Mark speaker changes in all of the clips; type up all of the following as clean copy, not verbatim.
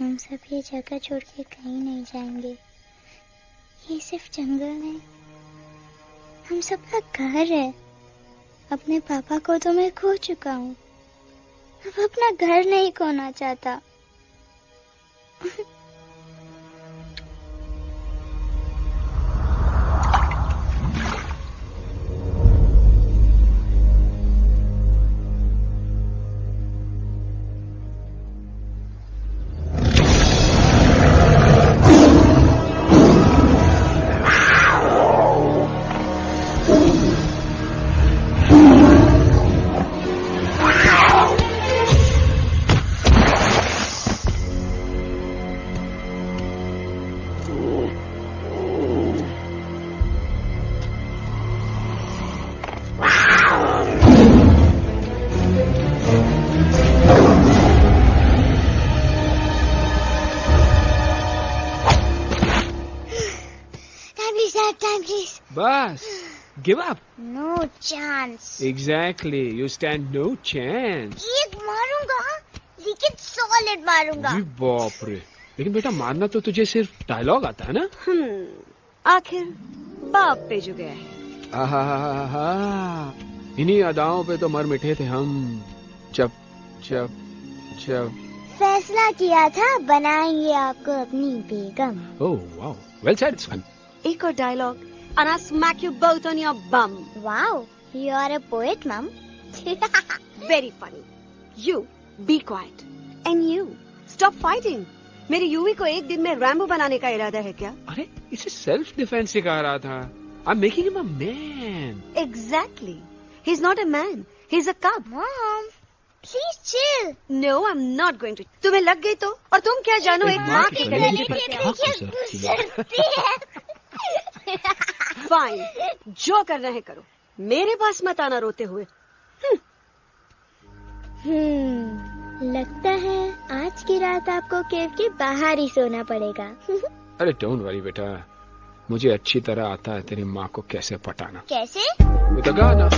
Speaker 1: हम सब ये जगह छोड़ के कहीं नहीं जाएंगे। ये सिर्फ जंगल है, हम सबका घर है। अपने पापा को तो मैं खो चुका हूँ, अब अपना घर नहीं खोना चाहता।
Speaker 2: Bas, give up.
Speaker 1: No chance.
Speaker 2: Exactly, you stand no chance.
Speaker 1: एक मारूंगा, लेकिन सॉलिड मारूंगा।
Speaker 2: अरे बाप रे, लेकिन बेटा मारना तो तुझे सिर्फ डायलॉग आता है ना?
Speaker 3: आखिर बाप पे जो गया है।
Speaker 2: आहा, इन्हीं अदाओं पे तो मर मिटे थे हम। जब
Speaker 1: फैसला किया था बनाएंगे आपको अपनी बेगम।
Speaker 2: ओह वाओ, वेल सेड सन।
Speaker 3: एक और dialogue and I'll smack you both on your bum.
Speaker 1: Wow, you are a poet, Mom.
Speaker 3: Very funny. You be quiet and you stop fighting. मेरी यूवी को एक दिन में रैम्बो बनाने का इरादा है क्या?
Speaker 2: अरे इसे सेल्फ डिफेंस सिखा रहा था। I'm making him a man.
Speaker 3: Exactly. He's not a man. He's a cub.
Speaker 1: Mom, please chill.
Speaker 3: No, I'm not going to. तुम्हें लग गई तो? और तुम क्या जानो एक माँ की कलेजे पर क्या? फाइन, जो करना है करो, मेरे पास मत आना रोते हुए।
Speaker 1: लगता है आज की रात आपको केव के बाहर ही सोना पड़ेगा।
Speaker 2: अरे डोंट वरी बेटा, मुझे अच्छी तरह आता है तेरी माँ को कैसे पटाना।
Speaker 1: कैसे?
Speaker 2: With a गाना।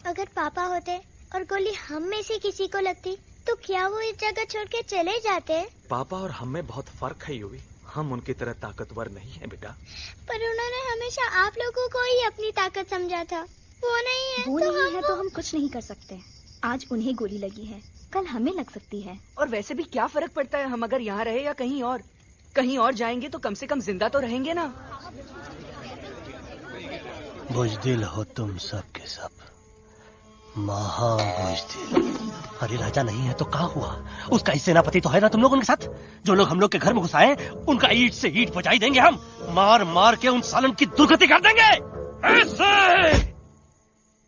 Speaker 1: अगर पापा होते और गोली हम में से किसी को लगती तो क्या वो इस जगह छोड़ के चले जाते?
Speaker 4: पापा और हम में बहुत फर्क है यूवी। हम उनकी तरह ताकतवर नहीं है बेटा।
Speaker 1: पर उन्होंने हमेशा आप लोगों को ही अपनी ताकत समझा था। वो नहीं है
Speaker 5: वो
Speaker 1: तो
Speaker 5: नहीं है तो हम कुछ नहीं कर सकते। आज उन्हें गोली लगी है, कल हमें लग सकती है।
Speaker 6: और वैसे भी क्या फर्क पड़ता है हम अगर यहाँ रहे या कहीं और? कहीं और जाएंगे तो कम से कम जिंदा तो रहेंगे ना।
Speaker 7: बुजदिल हो तुम सब के सब, महाबुजदिल। अरे राजा नहीं है तो क्या हुआ? उसका ही सेनापति तो है ना तुम लोग उनके साथ। जो लोग हम लोग के घर में घुसाए उनका ईंट से ईंट बजाई देंगे हम। मार मार के उन सालन की दुर्गति कर देंगे। ऐसे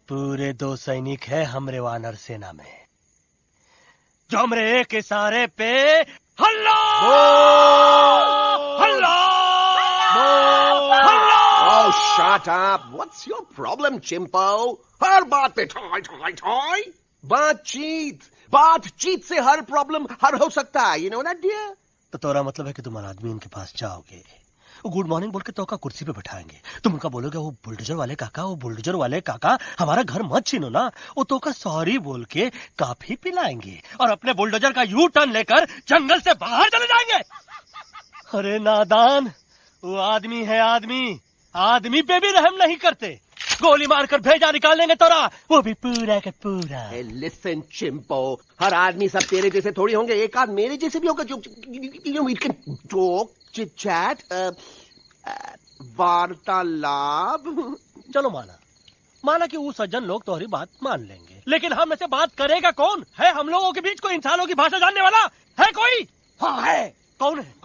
Speaker 7: पूरे 2 सैनिक है हमरे वानर सेना में जो हमरे एक इशारे पे हल्ला हल्ला हल्ला।
Speaker 8: Oh, shut up! What's your problem, Chimpo? हर बात पे ठोय ठोय ठोय। बातचीत से हर प्रॉब्लम हल हो सकता है। You know that, dear?
Speaker 7: तो तोरा मतलब है कि तुम आदमी उनके पास जाओगे, वो गुड मॉर्निंग बोल के तो का कुर्सी पे बैठाएंगे। तुम उनका बोलोगे वो बुलडोजर वाले काका हमारा घर मत छीनो ना। वो तो का सॉरी बोल के काफी पिलाएंगे और अपने बुलडोजर का यू टर्न लेकर जंगल से बाहर चले जाएंगे। अरे नादान, वो आदमी है आदमी पे भी रहम नहीं करते। गोली मारकर भेजा निकाल लेंगे तोरा, वो भी पूरा का पूरा।
Speaker 8: Hey, listen, Chimpo. हर आदमी सब तेरे जैसे थोड़ी होंगे, एक आध मेरे जैसे भी होगा जो we can talk, chit chat, वार्तालाप।
Speaker 7: चलो माना कि वो सज्जन लोग तुम्हारी बात मान लेंगे, लेकिन हम ऐसे बात करेगा कौन? है हम लोगों के बीच कोई इंसानों की भाषा जानने वाला है कोई? हाँ है। कौन है वो?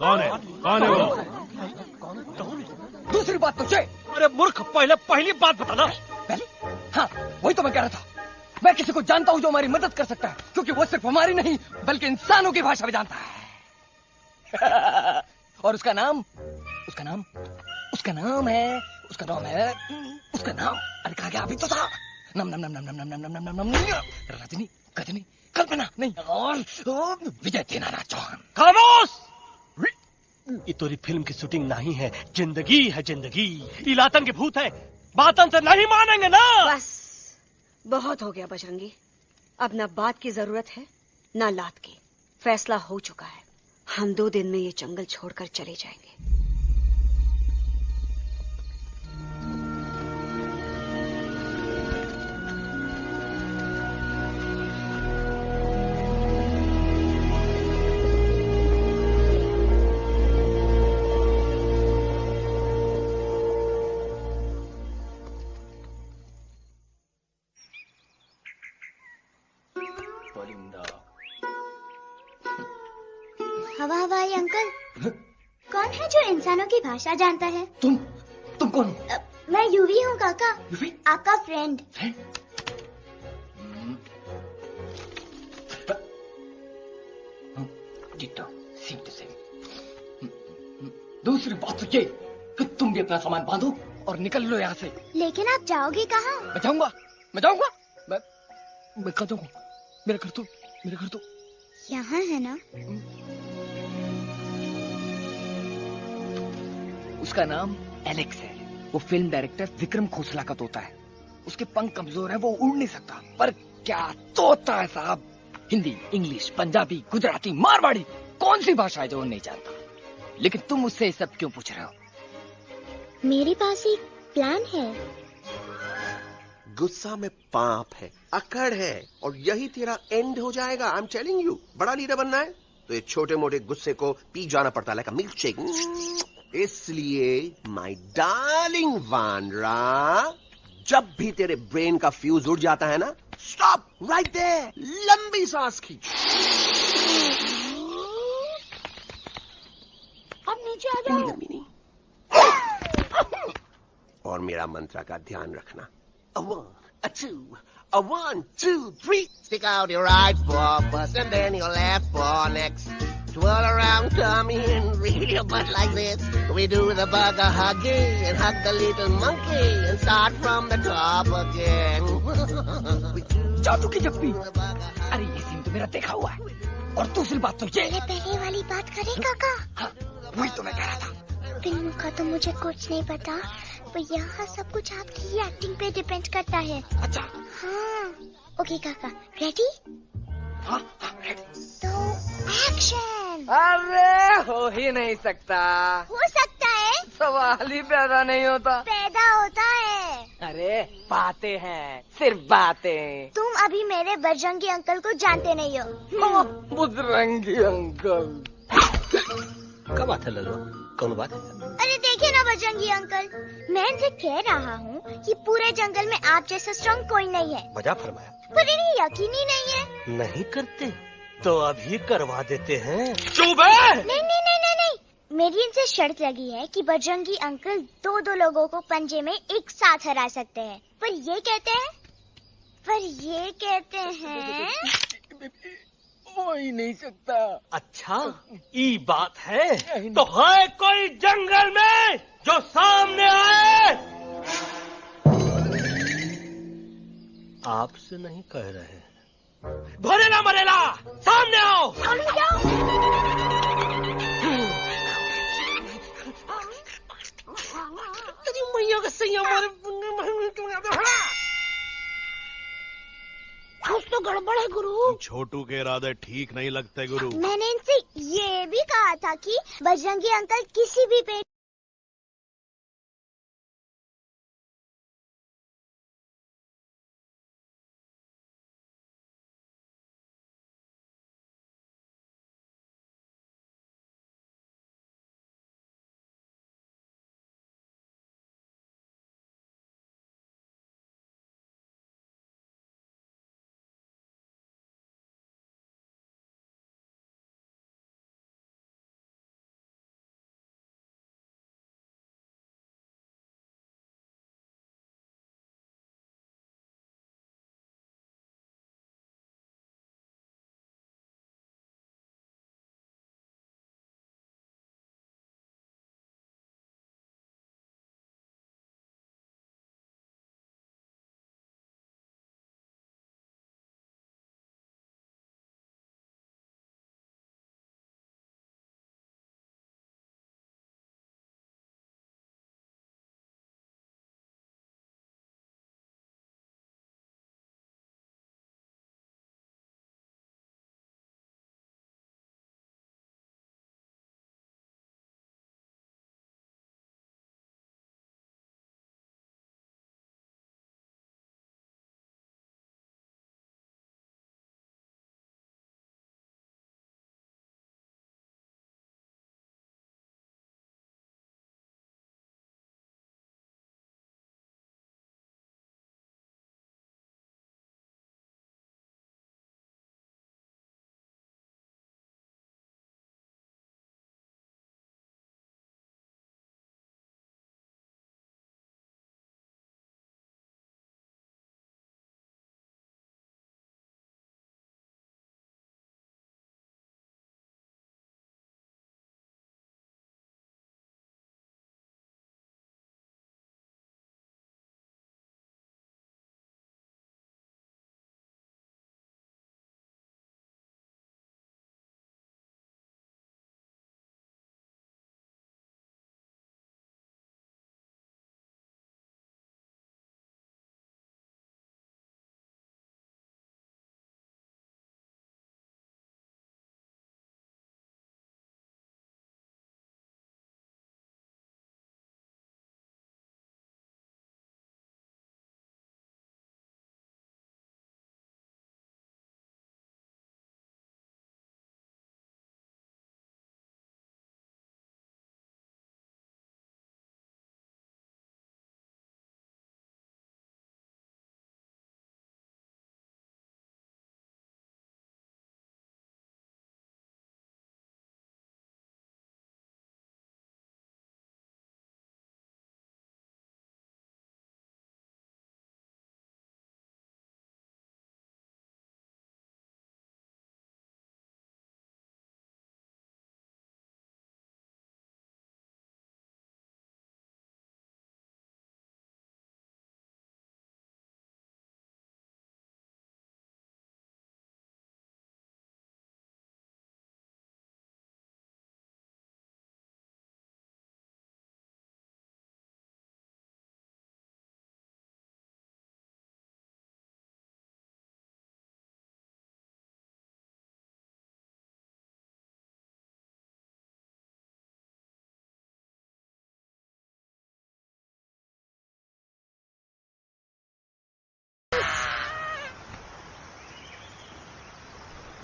Speaker 6: दूसरी बात पूछे।
Speaker 7: अरे मूर्ख, पहली बात बताना।
Speaker 6: पहले? हाँ, वही तो मैं कह रहा था। मैं किसी को जानता हूँ जो हमारी मदद कर सकता है, क्योंकि वो सिर्फ हमारी नहीं बल्कि इंसानों की भाषा भी जानता है। और उसका नाम है अरे कहा गया अभी तो था। नम रजनी गजनी कल्पना नहीं और विजय तेनालीराम चौहान।
Speaker 7: खामोश! ये तोरी फिल्म की शूटिंग नहीं है, जिंदगी है जिंदगी। इलातन के भूत है, बातन से नहीं मानेंगे ना।
Speaker 3: बस बहुत हो गया बजरंगी। अब ना बात की जरूरत है ना लात की। फैसला हो चुका है। हम 2 दिन में ये जंगल छोड़कर चले जाएंगे।
Speaker 1: हवाई अंकल, कौन है जो इंसानों की भाषा जानता है?
Speaker 6: तुम कौन?
Speaker 1: मैं यूवी हूँ काका, आपका फ्रेंड।
Speaker 6: दूसरी बात तो ये कि तुम भी अपना सामान बांधो और निकल लो यहाँ से।
Speaker 1: लेकिन आप जाओगे कहाँ?
Speaker 6: मैं जाऊंगा मैं कहाँ जाऊंगा? मेरा घर तो
Speaker 1: यहाँ है ना?
Speaker 6: उसका नाम एलेक्स है। वो फिल्म डायरेक्टर विक्रम खोसला का तोता है। उसके पंख कमजोर है, वो उड़ नहीं सकता, पर क्या तोता है साहब। हिंदी, इंग्लिश, पंजाबी, गुजराती, मारवाड़ी, कौन सी भाषा है जो वो नहीं जानता? लेकिन तुम उससे सब क्यों पूछ रहे हो?
Speaker 1: मेरे पास एक प्लान है।
Speaker 8: गुस्सा में पाप है, अकड़ है, और यही तेरा एंड हो जाएगा। आई एम टेलिंग यू। बड़ा लीडर बनना है तो ये छोटे मोटे गुस्से को पी जाना पड़ता है, लाइक अ मिल्क शेक। इसलिए माय डार्लिंग वानरा, जब भी तेरे ब्रेन का फ्यूज उड़ जाता है ना, स्टॉप राइट देयर, लंबी सांस खींच।
Speaker 1: अब नीचे आ जाओ।
Speaker 8: लंबी नहीं। और मेरा मंत्र का ध्यान रखना। A 1, a 2, a 1, 2, 3. Stick out your right paw first and then your left paw next. Twirl around tummy and reel your butt like this. We do the bugger huggy and hug the little monkey and start from the top again.
Speaker 6: जादू की जप्पी। अरे ये scene तो मेरा देखा हुआ है। और दूसरी बात तो ये।
Speaker 1: पहले वाली बात करें काका?
Speaker 6: हाँ, वही तो मैं कह रहा था।
Speaker 1: फिल्मों का तो मुझे कुछ नहीं पता, पर यहाँ सब कुछ आपकी एक्टिंग पे डिपेंड करता है।
Speaker 6: अच्छा।
Speaker 1: हाँ। ओके काका, रेडी?
Speaker 6: हाँ, रेडी।
Speaker 1: तो एक्शन।
Speaker 6: अरे हो ही नहीं सकता।
Speaker 1: हो सकता है।
Speaker 6: सवाल ही पैदा नहीं होता।
Speaker 1: पैदा होता है।
Speaker 6: अरे बातें हैं, सिर्फ बातें।
Speaker 1: तुम अभी मेरे बजरंगी अंकल को जानते नहीं हो।
Speaker 6: बजरंगी अंकल।
Speaker 7: क्या बात है लल्लू? कौन बात है?
Speaker 1: अरे देखिए ना बजरंगी अंकल, मैं इनसे कह रहा हूँ कि पूरे जंगल में आप जैसा स्ट्रॉन्ग कोई नहीं है।
Speaker 7: मजा फरमाया।
Speaker 1: पर इन्हें यकीन ही नहीं है।
Speaker 7: नहीं करते तो अभी करवा देते हैं।
Speaker 6: चुप है।
Speaker 1: नहीं नहीं नहीं नहीं नहीं, मेरी इनसे शर्त लगी है कि बजरंगी अंकल दो लोगों को पंजे में एक साथ हरा सकते हैं। पर ये कहते हैं
Speaker 6: हो ही नहीं सकता।
Speaker 7: अच्छा, ये बात है तो है कोई जंगल में जो सामने आए? आपसे नहीं कह रहे। भरेला मरेला, सामने आओ।
Speaker 1: सामने जाओ।
Speaker 7: मैया का सही हमारे
Speaker 1: कुछ तो गड़बड़ है गुरु।
Speaker 9: छोटू के इरादे ठीक नहीं लगते गुरु।
Speaker 1: मैंने इनसे ये भी कहा था कि बजरंगी अंकल किसी भी पेड़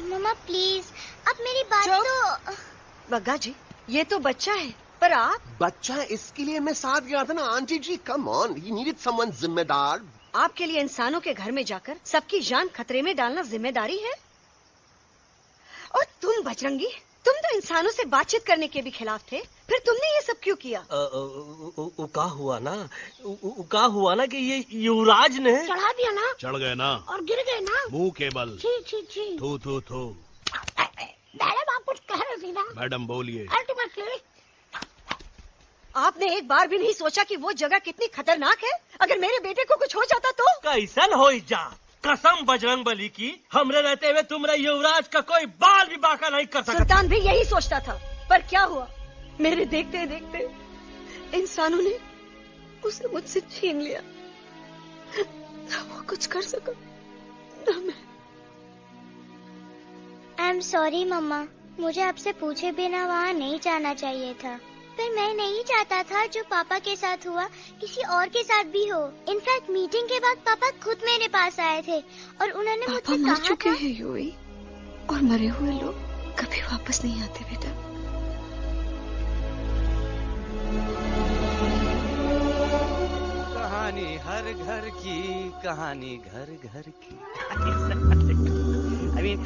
Speaker 1: मम्मा प्लीज, अब मेरी बात तो।
Speaker 3: बग्गा जी, ये तो बच्चा है, पर आप?
Speaker 8: बच्चा इसके लिए मैं साथ गया था ना aunty ji. Come on, he needed someone जिम्मेदार।
Speaker 3: आपके लिए इंसानों के घर में जाकर सबकी जान खतरे में डालना जिम्मेदारी है? और तुम बजरंगी, तुम तो इंसानों से बातचीत करने के भी खिलाफ थे, फिर तुमने ये सब क्यों किया?
Speaker 7: का हुआ ना कि ये युवराज ने
Speaker 9: चढ़ा दिया ना, चढ़ गए ना
Speaker 10: और गिर गए ना,
Speaker 9: मुंह के बल।
Speaker 10: छी।
Speaker 9: थू थू थू।
Speaker 10: मैडम आप कुछ कह रहे थे ना?
Speaker 9: मैडम बोलिए।
Speaker 10: अल्टीमेटली
Speaker 3: आपने एक बार भी नहीं सोचा कि वो जगह कितनी खतरनाक है? अगर मेरे बेटे को कुछ हो जाता तो?
Speaker 7: कैसन हो जा, कसम बजरंग बली की, हमरे रहते हुए तुमरे युवराज का कोई बाल भी बाका नहीं कर सकता।
Speaker 3: सुल्तान भी यही सोचता था, पर क्या हुआ? मेरे देखते देखते इंसानों ने उसे मुझसे छीन लिया। ना वो कुछ कर सका, ना मैं।
Speaker 1: आई एम सॉरी मम्मा, मुझे आपसे पूछे बिना वहाँ नहीं जाना चाहिए था। पर मैं नहीं चाहता था जो पापा के साथ हुआ किसी और के साथ भी हो। इनफैक्ट मीटिंग के बाद पापा खुद मेरे पास आए थे और उन्होंने मुझसे कहा
Speaker 3: मर चुके हैं यूवी, और मरे हुए लोग कभी वापस नहीं आते बेटा।
Speaker 11: कहानी हर घर की, कहानी घर घर की। I mean,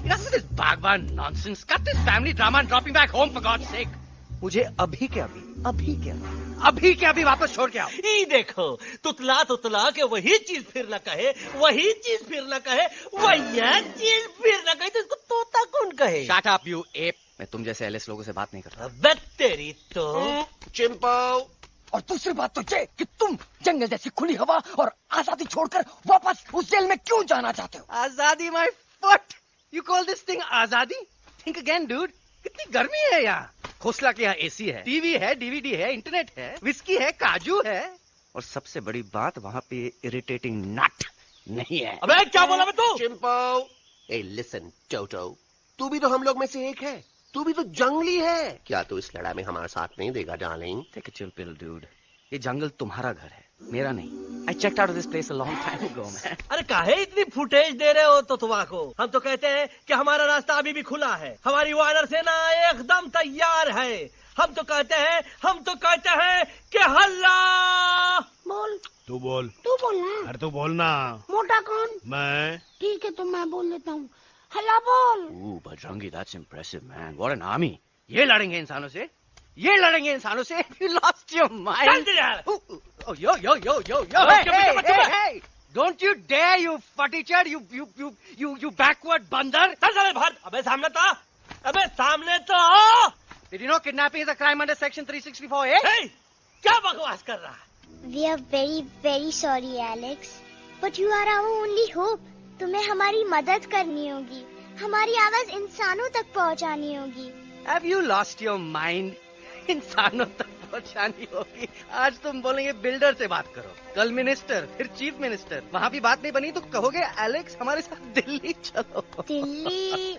Speaker 11: this is Bhagwan nonsense. Cut this family drama and drop me back home for God's sake. मुझे अभी के अभी वापस छोड़ के आओ।
Speaker 7: ये देखो, तुतला के वही चीज फिर न कहे, वही चीज फिर न कहे, वही चीज फिर न कहे, तो इसको तोता कौन कहे?
Speaker 11: Shut up, you ape. मैं तुम जैसे एलिस लोगों से बात नहीं करता।
Speaker 7: अबे तेरी तो।
Speaker 8: चिंपो।
Speaker 6: और दूसरी बात तो ये कि तुम जंगल जैसी खुली हवा और आजादी छोड़कर वापस उस जेल में क्यों जाना चाहते हो?
Speaker 11: आजादी my foot. You call this thing आजादी? Think again, dude. कितनी गर्मी है यहाँ। खोसला के यहाँ एसी है, टीवी है, डीवीडी है, इंटरनेट है, विस्की है, काजू है, और सबसे बड़ी बात वहाँ पे इरिटेटिंग नट नहीं है।
Speaker 7: अबे क्या बोला मैं तू?
Speaker 8: चिंपो। ए लिसन टोटो, तू भी तो हम लोग में से एक है, तू भी तो जंगली है। क्या तू इस लड़ाई में हमारा साथ नहीं देगा darling?
Speaker 11: Take a chill pill, dude. ये जंगल तुम्हारा घर है, मेरा नहीं। I checked out of this place a long time ago, man.
Speaker 7: अरे काहे इतनी फुटेज दे रहे हो तो तुम्हारा? हम तो कहते हैं कि हमारा रास्ता अभी भी खुला है, हमारी वानर सेना एकदम तैयार है। हम तो कहते हैं कि हल्ला।
Speaker 10: बोल।
Speaker 9: तू बोल
Speaker 10: ना।
Speaker 9: अरे तू बोल ना।
Speaker 10: मोटा कौन?
Speaker 9: मैं।
Speaker 10: ठीक है तो मैं बोल लेता हूँ। हल्ला बोल।
Speaker 11: Ooh, Bajrangi, that's impressive, man. What an army. ये लड़ेंगे इंसानों से? You lost your mind. Oh, yo. Hey. Don't you dare, you futichard, you backward बंदर.
Speaker 7: चल भाग। अबे सामने तो।
Speaker 11: Did you know kidnapping is a crime under section 364A?
Speaker 7: Hey, क्या बकवास कर रहा है?
Speaker 1: We are very very sorry Alex, but you are our only hope. तुम्हें हमारी मदद करनी होगी, हमारी आवाज इंसानों तक पहुंचानी होगी।
Speaker 11: Have you lost your mind? इंसानों तक पहुंचानी होगी। आज तुम बोलेंगे बिल्डर से बात करो, कल मिनिस्टर, फिर चीफ मिनिस्टर। वहाँ भी बात नहीं बनी तो कहोगे एलेक्स हमारे साथ दिल्ली चलो।
Speaker 1: दिल्ली?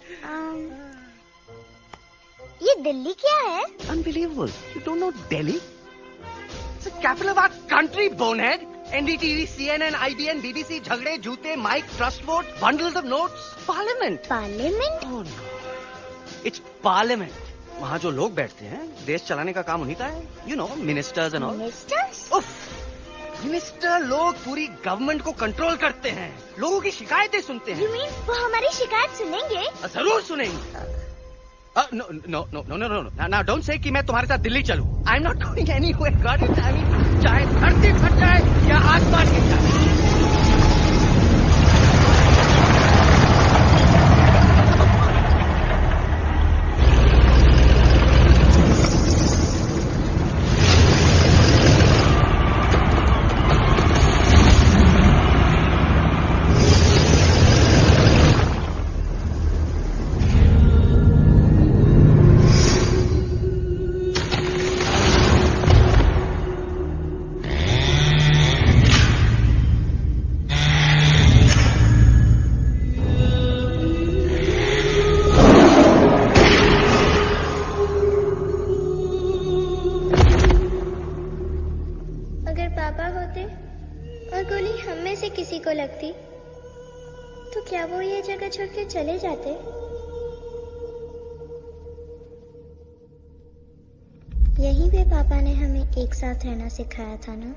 Speaker 1: ये दिल्ली क्या है?
Speaker 11: Unbelievable. You don't know Delhi? It's the capital of our country, bonehead. NDTV, CNN, IBN, BBC, झगड़े, जूते, mic, trust vote, bundles of notes, parliament.
Speaker 1: Parliament?
Speaker 11: Oh no. It's parliament. वहाँ जो लोग बैठते हैं, देश चलाने का काम उन्हीं का है। You know, ministers and all.
Speaker 1: Ministers?
Speaker 11: उफ, मिनिस्टर लोग पूरी गवर्नमेंट को कंट्रोल करते हैं, लोगों की शिकायतें सुनते हैं।
Speaker 1: You mean वो हमारी शिकायत सुनेंगे?
Speaker 11: जरूर सुनेंगे। No. Now don't say कि मैं तुम्हारे साथ दिल्ली चलूं. I'm not going anywhere. God is, I mean, चाहे धरती फट जाए या आसमान गिर जाए।
Speaker 1: किसी को लगती तो क्या वो ये जगह छोड़ के चले जाते? यहीं पे पापा ने हमें एक साथ रहना सिखाया था ना।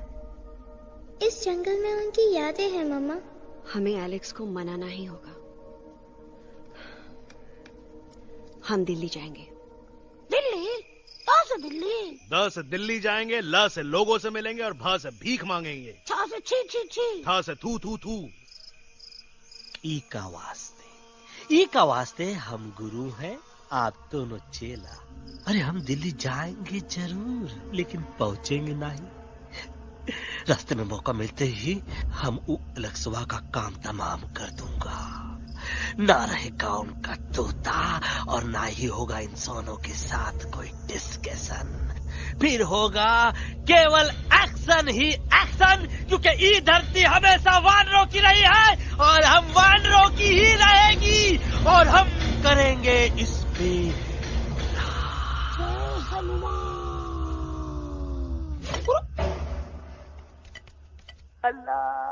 Speaker 1: इस जंगल में उनकी यादें हैं मम्मा।
Speaker 3: हमें एलेक्स को मनाना ही होगा। हम दिल्ली जाएंगे।
Speaker 10: दिल्ली? कहाँ से दिल्ली?
Speaker 9: द से दिल्ली जाएंगे, ल से लोगों से मिलेंगे और भ से भीख मांगेंगे।
Speaker 10: छ से छी छी छी।
Speaker 9: थ से थू थू थू।
Speaker 7: ई का वास्ते हम गुरु हैं, आप दोनों चेला। अरे हम दिल्ली जाएंगे जरूर, लेकिन पहुंचेंगे नहीं। रास्ते में मौका मिलते ही हम अलक्सवा का काम तमाम कर दूंगा। ना रहेगा उनका तोता और ना ही होगा इंसानों के साथ कोई डिस्कशन। फिर होगा केवल एक्शन ही एक्शन, क्योंकि ये धरती हमेशा वानरों की रही है और हम वानरों की ही रहेगी और हम करेंगे इस पे
Speaker 10: अल्लाह।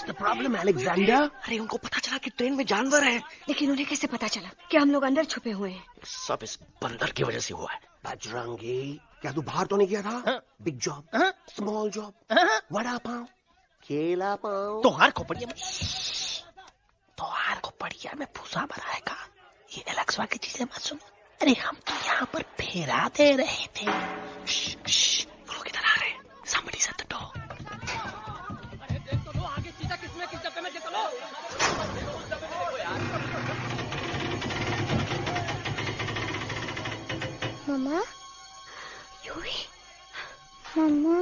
Speaker 7: What's the problem, Alexander?
Speaker 11: अरे उनको पता चला कि ट्रेन में जानवर है।
Speaker 3: लेकिन उन्हें कैसे पता चला कि हम लोग अंदर छुपे हुए हैं?
Speaker 11: सब इस बंदर की वजह से हुआ है।
Speaker 8: बजरंगी, क्या तू बाहर तो नहीं गया था? Big job, small job, vada pav, केला पाव।
Speaker 7: तोहार खोपड़िया में भूसा भराएगा। ये एलेक्सा की चीजें मत सुन। अरे हम तो यहाँ पर फेरा दे रहे थे।
Speaker 11: वो लोग इधर आ रहे हैं। Somebody's at the door.
Speaker 1: मम्मा, मम्मा,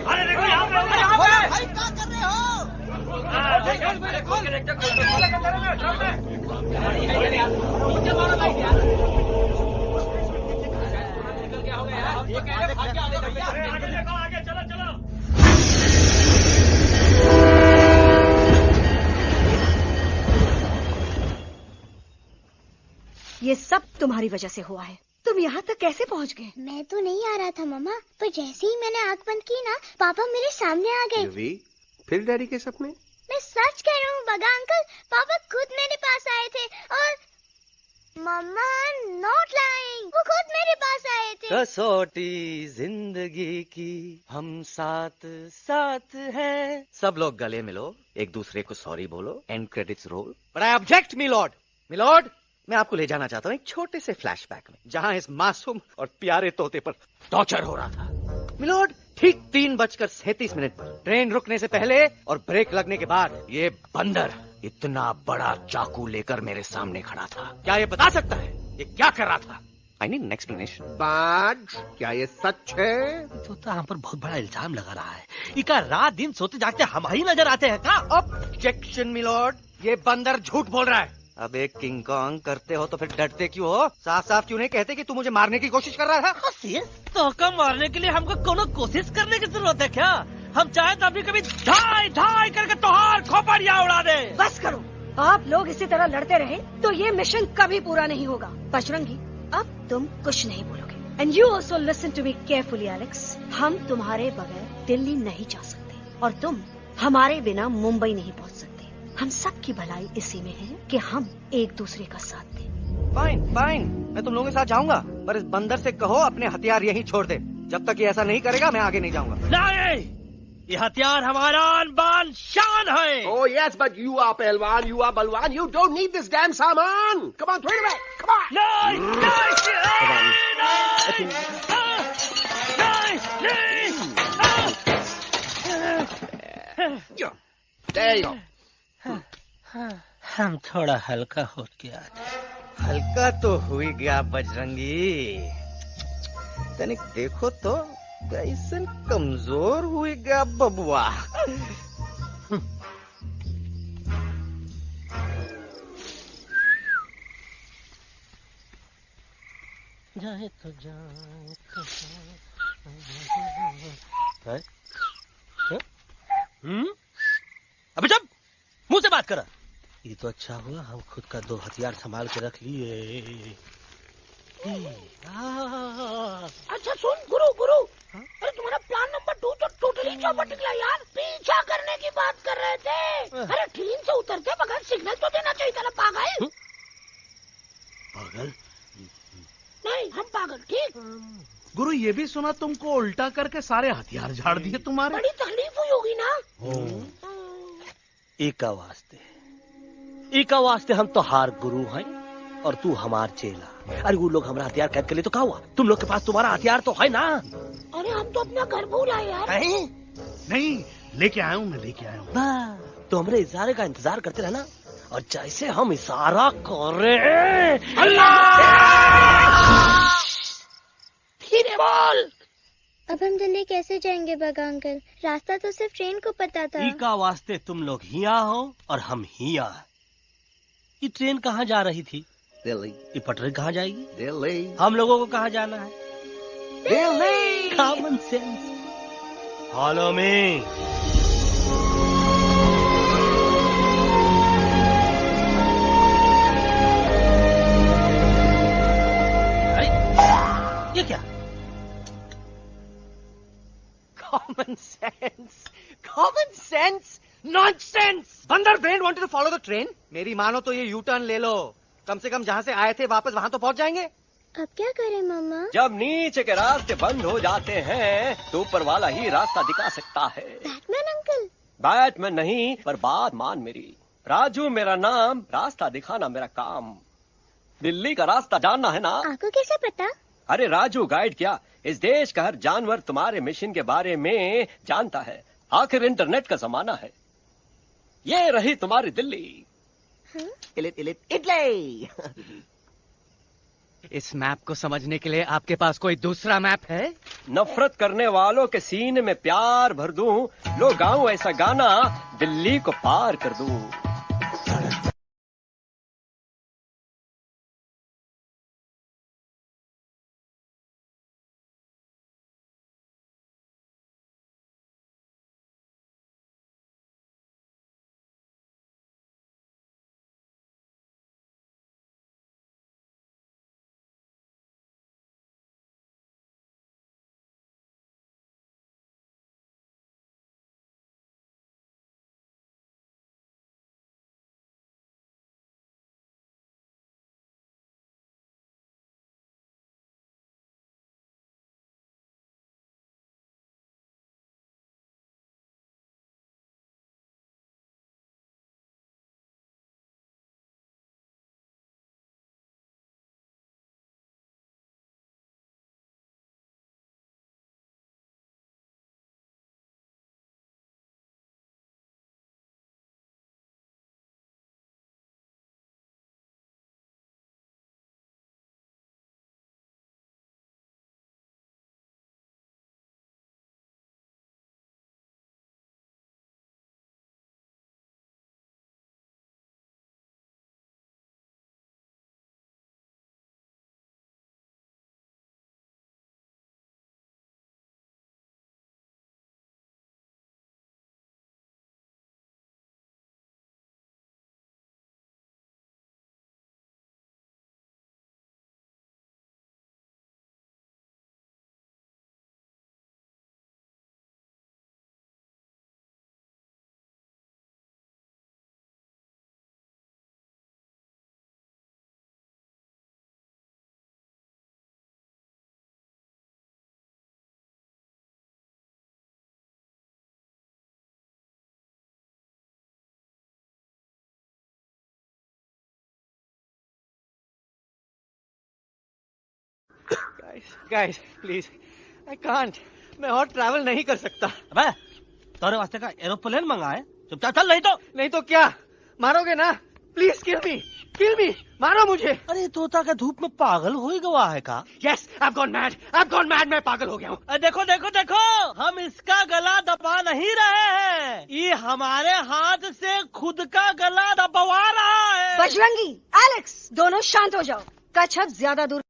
Speaker 7: अरे देखो यहाँ पे क्या कर रहे
Speaker 3: ये सब तुम्हारी वजह से हुआ है। तुम यहाँ तक कैसे पहुँच गए?
Speaker 1: मैं तो नहीं आ रहा था मम्मा, पर जैसे ही मैंने आंख बंद की ना, पापा मेरे सामने आ गए।
Speaker 8: युवी, फिर डैडी के सपने?
Speaker 1: मैं सच कह रहा हूँ बगा अंकल, पापा खुद मेरे पास आए थे और मम्मा नॉट लाइंग, वो खुद मेरे पास आए थे।
Speaker 11: कसौटी जिंदगी की हम साथ साथ हैं। सब लोग गले मिलो, एक दूसरे को सॉरी बोलो, and credits roll. But I object milord. Milord, मैं आपको ले जाना चाहता हूँ एक छोटे से फ्लैशबैक में, जहाँ इस मासूम और प्यारे तोते पर टॉर्चर हो रहा था। मिलॉर्ड, ठीक 3:37 पर ट्रेन रुकने से पहले और ब्रेक लगने के बाद ये बंदर इतना बड़ा चाकू लेकर मेरे सामने खड़ा था। क्या ये बता सकता है ये क्या कर रहा था? I need an explanation.
Speaker 8: बाज, क्या ये सच है?
Speaker 7: तो हम पर बहुत बड़ा इल्जाम लगा रहा है। इका रात दिन सोते जागते हम ही नजर आते हैं का?
Speaker 11: ऑब्जेक्शन मिलॉर्ड, ये बंदर झूठ बोल रहा है। अब एक किंग कॉन्ग करते हो तो फिर डरते क्यों हो? साफ साफ क्यों नहीं कहते कि तू मुझे मारने की कोशिश कर रहा था?
Speaker 7: तो का मारने के लिए हमको कोनो कोशिश करने की जरूरत है क्या? हम चाहे तो अभी कभी ढाई ढाई करके तोहार खोपड़िया उड़ा दे।
Speaker 3: बस करो, आप लोग इसी तरह लड़ते रहे तो ये मिशन कभी पूरा नहीं होगा। बजरंगी, अब तुम कुछ नहीं बोलोगे। And you also listen to me carefully Alex. हम तुम्हारे बगैर दिल्ली नहीं जा सकते और तुम हमारे बिना मुंबई नहीं पहुंच सकते। हम सब की भलाई इसी में है कि हम एक दूसरे का साथ दें।
Speaker 11: फाइन फाइन, मैं तुम लोगों के साथ जाऊंगा, पर इस बंदर से कहो अपने हथियार यहीं छोड़ दे। जब तक ये ऐसा नहीं करेगा मैं आगे नहीं जाऊंगा।
Speaker 7: नहीं, ये हथियार हमारा आन-बान शान है।
Speaker 8: Oh yes, but you are पहलवान, you are बलवान, you don't need this damn सामान. Come on, throw it away. Come on. There you go.
Speaker 7: हम थोड़ा हल्का हो गया।
Speaker 11: हल्का तो हुई गया बजरंगी, तनिक देखो तो कैसन कमजोर हुई गया बबुआ।
Speaker 7: जाए तो जाए अबे जब मुंह से बात कर। ये तो अच्छा हुआ हम खुद का 2 हथियार संभाल के रख लिए।
Speaker 10: अच्छा सुन गुरु, अरे तुम्हारा प्लान नंबर 2 तो टोटली चौपट निकला यार। पीछा करने की बात कर रहे थे। अरे ट्रेन से उतरते बगैर सिग्नल तो देना चाहिए था ना पागल।
Speaker 7: पागल
Speaker 10: नहीं, हम पागल, ठीक।
Speaker 9: गुरु, ये भी सुना तुमको उल्टा करके सारे हथियार झाड़ दिए तुम्हारे।
Speaker 10: बड़ी तकलीफ हुई होगी ना।
Speaker 7: एका वास्ते हम तो हार गुरु हैं और तू हमार चेला। अरे वो लोग हमारा हथियार कैद कर ले तो क्या हुआ? तुम लोग के पास तुम्हारा हथियार तो है ना।
Speaker 10: अरे हम तो अपना घर भूल आए यार।
Speaker 9: नहीं, लेके आया हूँ, मैं लेके आया हूँ।
Speaker 7: तो हमारे इशारे का इंतजार करते रहना और जैसे हम इशारा कर रहे अल्लाह
Speaker 10: धीरे बोल।
Speaker 1: अब हम दिल्ली कैसे जाएंगे बगा अंकल? रास्ता तो सिर्फ ट्रेन को पता था।
Speaker 7: इका वास्ते तुम लोग हिया हो और हम हिया। ये ट्रेन कहाँ जा रही थी?
Speaker 8: दिल्ली।
Speaker 7: ये पटरी कहाँ जाएगी?
Speaker 8: दिल्ली।
Speaker 7: हम लोगों को कहाँ जाना है?
Speaker 8: Delhi.
Speaker 7: Common sense. Follow me.
Speaker 11: Nonsense! बंदर brain wanted to follow the train. मेरी मानो तो ये यू टर्न ले लो, कम से कम जहाँ से आए थे वापस वहाँ तो पहुँच जाएंगे।
Speaker 1: अब क्या करें मामा?
Speaker 12: जब नीचे के रास्ते बंद हो जाते हैं तो ऊपर वाला ही रास्ता दिखा सकता है।
Speaker 1: Batman uncle?
Speaker 12: बैटमैन नहीं, पर बात मान मेरी। राजू मेरा नाम, रास्ता दिखाना मेरा काम। दिल्ली का रास्ता जानना है ना?
Speaker 1: आपको कैसे पता?
Speaker 12: अरे राजू गाइड क्या, इस देश का हर जानवर तुम्हारे मिशन के बारे में जानता है। आखिर इंटरनेट का जमाना है। ये रही तुम्हारी दिल्ली।
Speaker 11: इटली। इस मैप को समझने के लिए आपके पास कोई दूसरा मैप है?
Speaker 12: नफरत करने वालों के सीने में प्यार भर दूं, लो गाऊं ऐसा गाना, दिल्ली को पार कर दूं।
Speaker 11: Guys, please, I can't. मैं और ट्रैवल नहीं कर सकता।
Speaker 7: अबे, तोरे वास्ते का एरोप्लेन मंगाए? चुपचाप चल, नहीं तो
Speaker 11: क्या मारोगे ना? प्लीज किल मी, मारो मुझे।
Speaker 7: अरे तोता का धूप में पागल हो ही गवा है का?
Speaker 11: Yes, I've gone mad, मैं पागल हो गया हूँ।
Speaker 7: देखो, हम इसका गला दबा नहीं रहे हैं, ये हमारे हाथ से खुद का गला दबवा रहा है।
Speaker 3: बजरंगी, एलेक्स, दोनों शांत हो जाओ। कच्छप ज्यादा दूर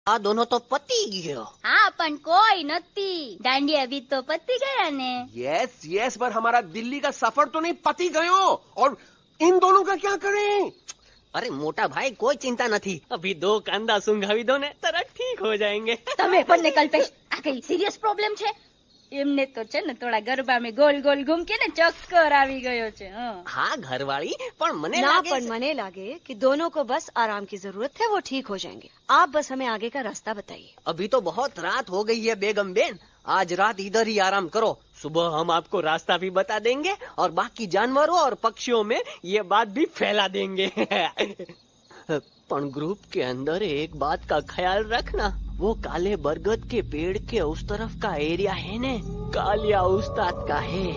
Speaker 10: આ દોનો તો પતી ગયો.
Speaker 1: हाँ पण कोई नती दांडिया भी तो पति गया ने.
Speaker 8: यस यस, पर हमारा दिल्ली का सफर तो नहीं पति गयो. और इन दोनों का क्या करें?
Speaker 10: अरे मोटा भाई कोई चिंता नहीं, अभी 2 कांदा सुंघावी दो ने तरह ठीक हो जाएंगे.
Speaker 5: તમે પણ ને કલ્પેશ આ કઈ સિરિયસ પ્રોબ્લેમ છે? એમને તો છે ને થોડા ગરબામાં ગોલ ગોલ ઘૂમ કે ને ચક્કર આવી ગયો છે.
Speaker 10: हाँ घरवाली, पर मने
Speaker 3: ना
Speaker 10: लागे
Speaker 3: पर मने लागे कि दोनों को बस आराम की जरूरत है, वो ठीक हो जाएंगे. आप बस हमें आगे का रास्ता बताइए.
Speaker 10: अभी तो बहुत रात हो गई है बेगम बेन, आज रात इधर ही आराम करो. सुबह हम आपको रास्ता भी बता देंगे और बाकी जानवरों और पक्षियों में ये बात भी फैला देंगे. पर ग्रुप के अंदर एक बात का ख्याल रखना, वो काले बरगद के पेड़ के उस तरफ का एरिया है ने कालिया उस्ताद का है,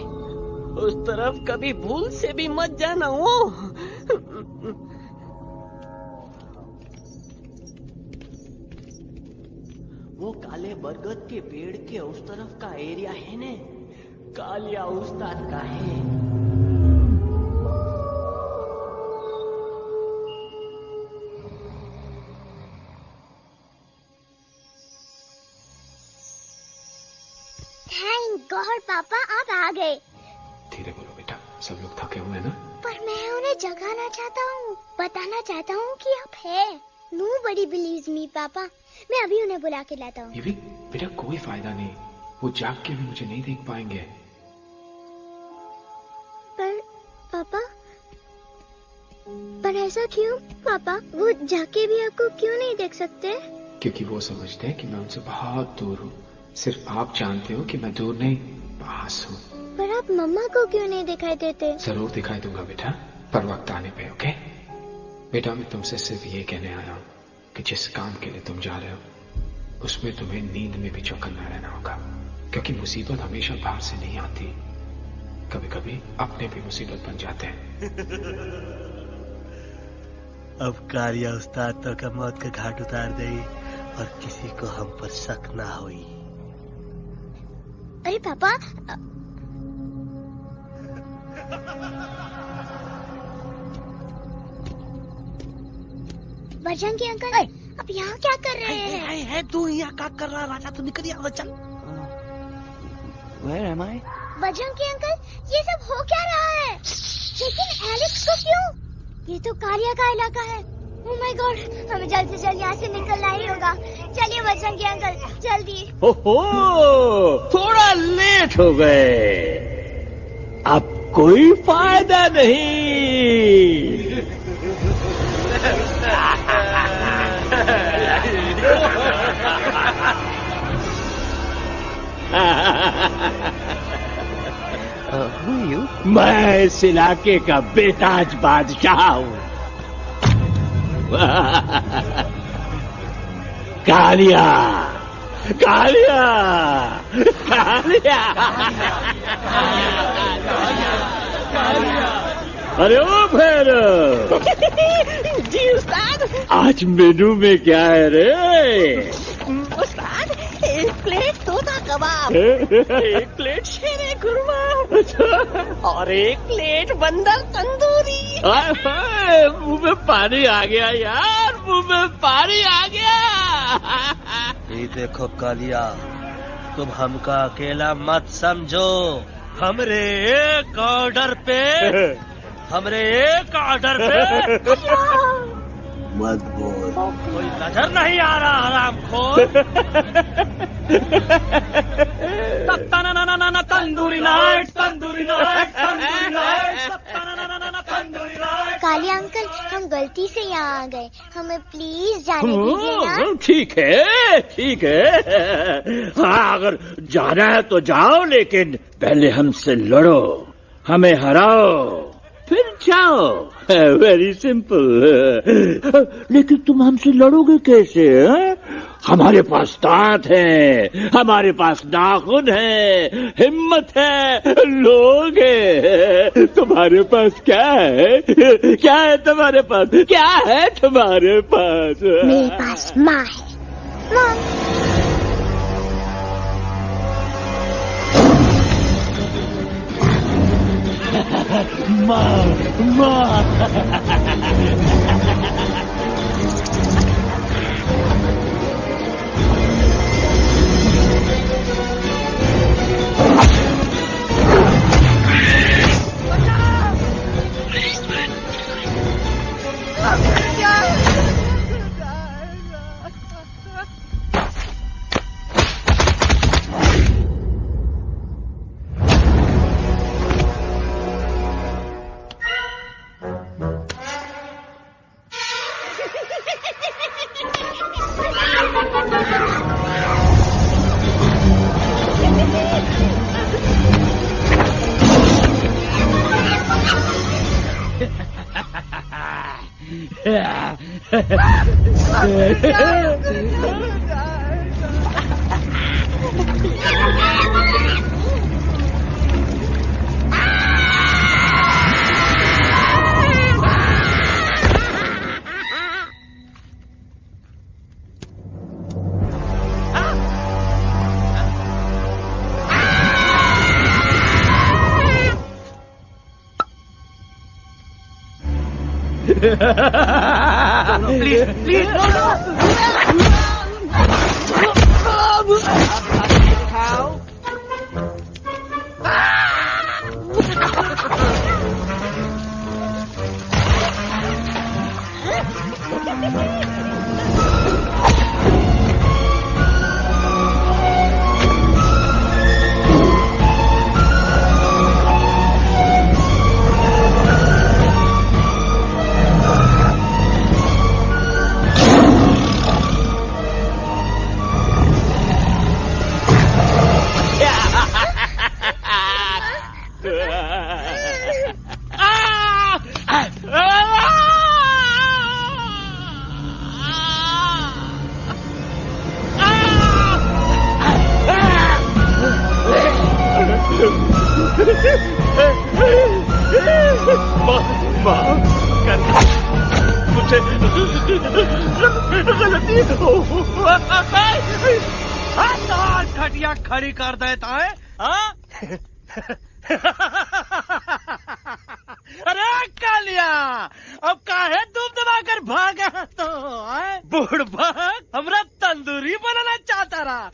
Speaker 10: उस तरफ कभी भूल से भी मत जाना. वो काले बरगद के पेड़ के उस तरफ का एरिया है ने कालिया उस्ताद का है.
Speaker 1: थैंक गॉड पापा आप आ गए.
Speaker 2: धीरे बोलो बेटा, सब लोग थके हुए हैं ना.
Speaker 1: पर मैं उन्हें जगाना चाहता हूँ, बताना चाहता हूँ कि आप है. Nobody believes me पापा. मैं अभी उन्हें बुला के लाता हूँ.
Speaker 2: ये भी बेटा कोई फायदा नहीं, वो जाग के भी मुझे नहीं देख पाएंगे.
Speaker 1: पर पापा, पर ऐसा क्यों पापा? वो जाके भी आपको क्यों नहीं देख सकते?
Speaker 2: क्योंकि वो समझते हैं कि मैं उनसे बहुत दूर हूँ. सिर्फ आप जानते हो कि मैं दूर नहीं, पास हूँ.
Speaker 1: पर आप मम्मा को क्यों नहीं दिखाई देते?
Speaker 2: जरूर दिखाई दूंगा बेटा, पर वक्त आने पे. ओके बेटा, मैं तुमसे सिर्फ ये कहने आया हूँ कि जिस काम के लिए तुम जा रहे हो उसमें तुम्हें नींद में भी चौकन्ना रहना होगा, क्योंकि मुसीबत हमेशा बाहर से नहीं आती, कभी कभी अपने भी मुसीबत बन जाते हैं.
Speaker 7: अब कालिया उस्ताद तो का मौत का घाट उतार दे और किसी को हम पर शक ना होई.
Speaker 1: अरे पापा, बजरंगी अंकल अब यहाँ क्या कर रहे हैं?
Speaker 7: है तू यहाँ क्या कर रहा? राजा तू निकल यहाँ, चल.
Speaker 10: Where am I?
Speaker 1: Bajrangi uncle, ये सब हो क्या रहा है? लेकिन एलेक्स को क्यों? ये तो कालिया का इलाका है. ओह माय गॉड, हमें जल्द से जल्द यहाँ से निकलना ही होगा. चलिए बजरंगी अंकल, जल्दी.
Speaker 13: ओहो, थोड़ा लेट हो गए. अब कोई फायदा नहीं. मैं इस इलाके का बेताज बादशाह हूँ. कालिया, कालिया, कालिया. अरे ओ भैरव.
Speaker 10: जी उस्ताद.
Speaker 13: आज मेनू में क्या है रे?
Speaker 10: उस्ताद, 1 प्लेट तोता कबाब, 1 प्लेट शेरे खुरमा और 1 प्लेट बंदर तंदूरी.
Speaker 13: मुंह में पानी आ गया यार, मुंह में पानी आ गया.
Speaker 7: ये देखो कालिया, तुम हमका अकेला मत समझो. हमरे एक ऑर्डर पे
Speaker 13: मत बोल.
Speaker 7: कोई नजर नहीं आ रहा हरामखोर. Tandoori night, tandoori night, tandoori night, tandoori night.
Speaker 1: Kalia uncle, हम गलती से यहाँ आ गए, हमें प्लीज जाने दीजिए ना.
Speaker 13: ठीक है, ठीक है. हाँ, अगर जाना है तो जाओ, लेकिन पहले हमसे लड़ो, हमें हराओ, फिर जाओ. Very simple. लेकिन तुम हमसे लड़ोगे कैसे? हमारे पास दांत है, हमारे पास नाखून है, हिम्मत है, लोग है. तुम्हारे पास क्या है? क्या है तुम्हारे पास? क्या है तुम्हारे पास?
Speaker 1: मेरे पास माँ है.
Speaker 13: माँ, माँ.
Speaker 9: Please, please, no, no. घटिया खड़ी कर देता है अरे कालिया अब काहे तुम दबाकर भागा तो बुढ़बा हमरा तंदूरी बनाना चाहता रहा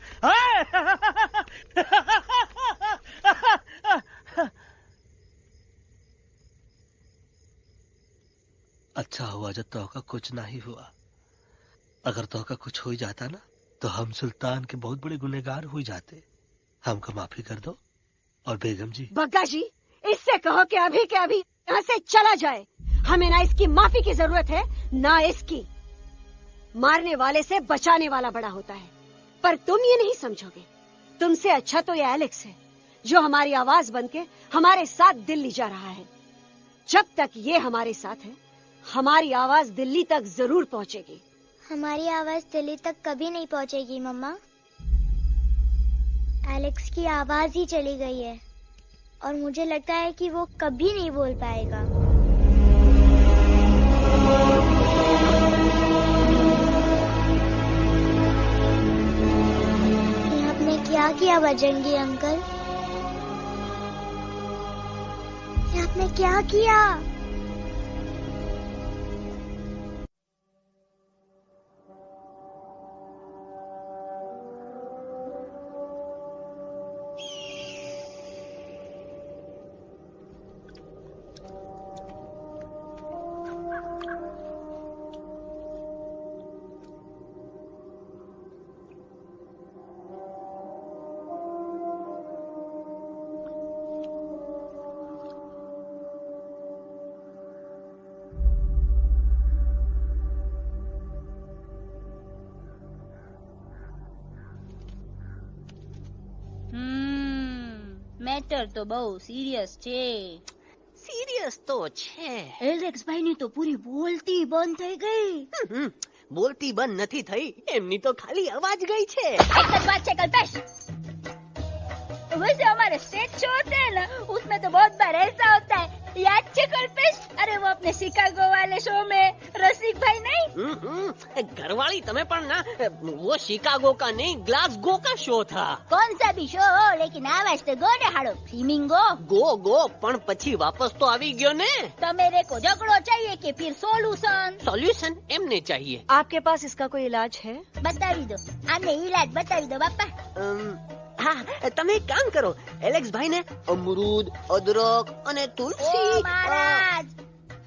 Speaker 7: अच्छा हुआ जब तोहका कुछ नहीं हुआ। अगर तोहका कुछ हो जाता ना तो हम सुल्तान के बहुत बड़े गुनहगार हो जाते। हमको माफी कर दो। और बेगम जी,
Speaker 3: बग्गा जी, इससे कहो कि अभी के अभी यहाँ से चला जाए। हमें ना इसकी माफी की जरूरत है ना इसकी। मारने वाले से बचाने वाला बड़ा होता है, पर तुम ये नहीं समझोगे। तुमसे अच्छा तो ये एलेक्स है जो हमारी आवाज बनके हमारे साथ दिल्ली जा रहा है। जब तक ये हमारे साथ है हमारी आवाज दिल्ली तक जरूर पहुंचेगी।
Speaker 1: हमारी आवाज दिल्ली तक कभी नहीं पहुंचेगी मम्मा। एलेक्स की आवाज ही चली गई है और मुझे लगता है कि वो कभी नहीं बोल पाएगा। ये आपने क्या किया बजरंगी अंकल? ये आपने क्या किया?
Speaker 5: મેટર તો બહુ સિરિયસ છે।
Speaker 10: सीरियस तो छे।
Speaker 5: એલેક્સ ભાઈ ની તો પૂરી બોલતી બંધ થઈ ગઈ।
Speaker 10: बोलती बंद નથી થઈ, એમની તો ખાલી અવાજ ગઈ છે।
Speaker 5: એક જ વાત છે કલ્પેશ, वैसे हमारे स्टेज शो होते हैं ना उसमें तो बहुत बार ऐसा होता है, याद है कल्पेश? अरे वो अपने शिकागो वाले शो में रसिक भाई नहीं?
Speaker 10: घरवाली तुम्हें पण ना, वो शिकागो का नहीं ग्लासगो का शो था।
Speaker 5: कौन सा भी शो हो लेकिन आवाज तो गो ने हाड़ो। फ्लेमिंगो
Speaker 10: गो गो पण પછી वापस तो આવી ગયો ने।
Speaker 5: तो मेरे को झगड़ो चाहिए कि फिर सोल्यूशन?
Speaker 10: सॉल्यूशन एमने चाहिए।
Speaker 3: आपके पास इसका कोई इलाज है?
Speaker 5: बतावी दो, आने इलाज बतावी दो बापा।
Speaker 10: हाँ, તમે એક કામ કરો, એલેક્સ ભાઈ ને અમરૂદ, અદરક અને તુલસી।
Speaker 5: ओ महाराज,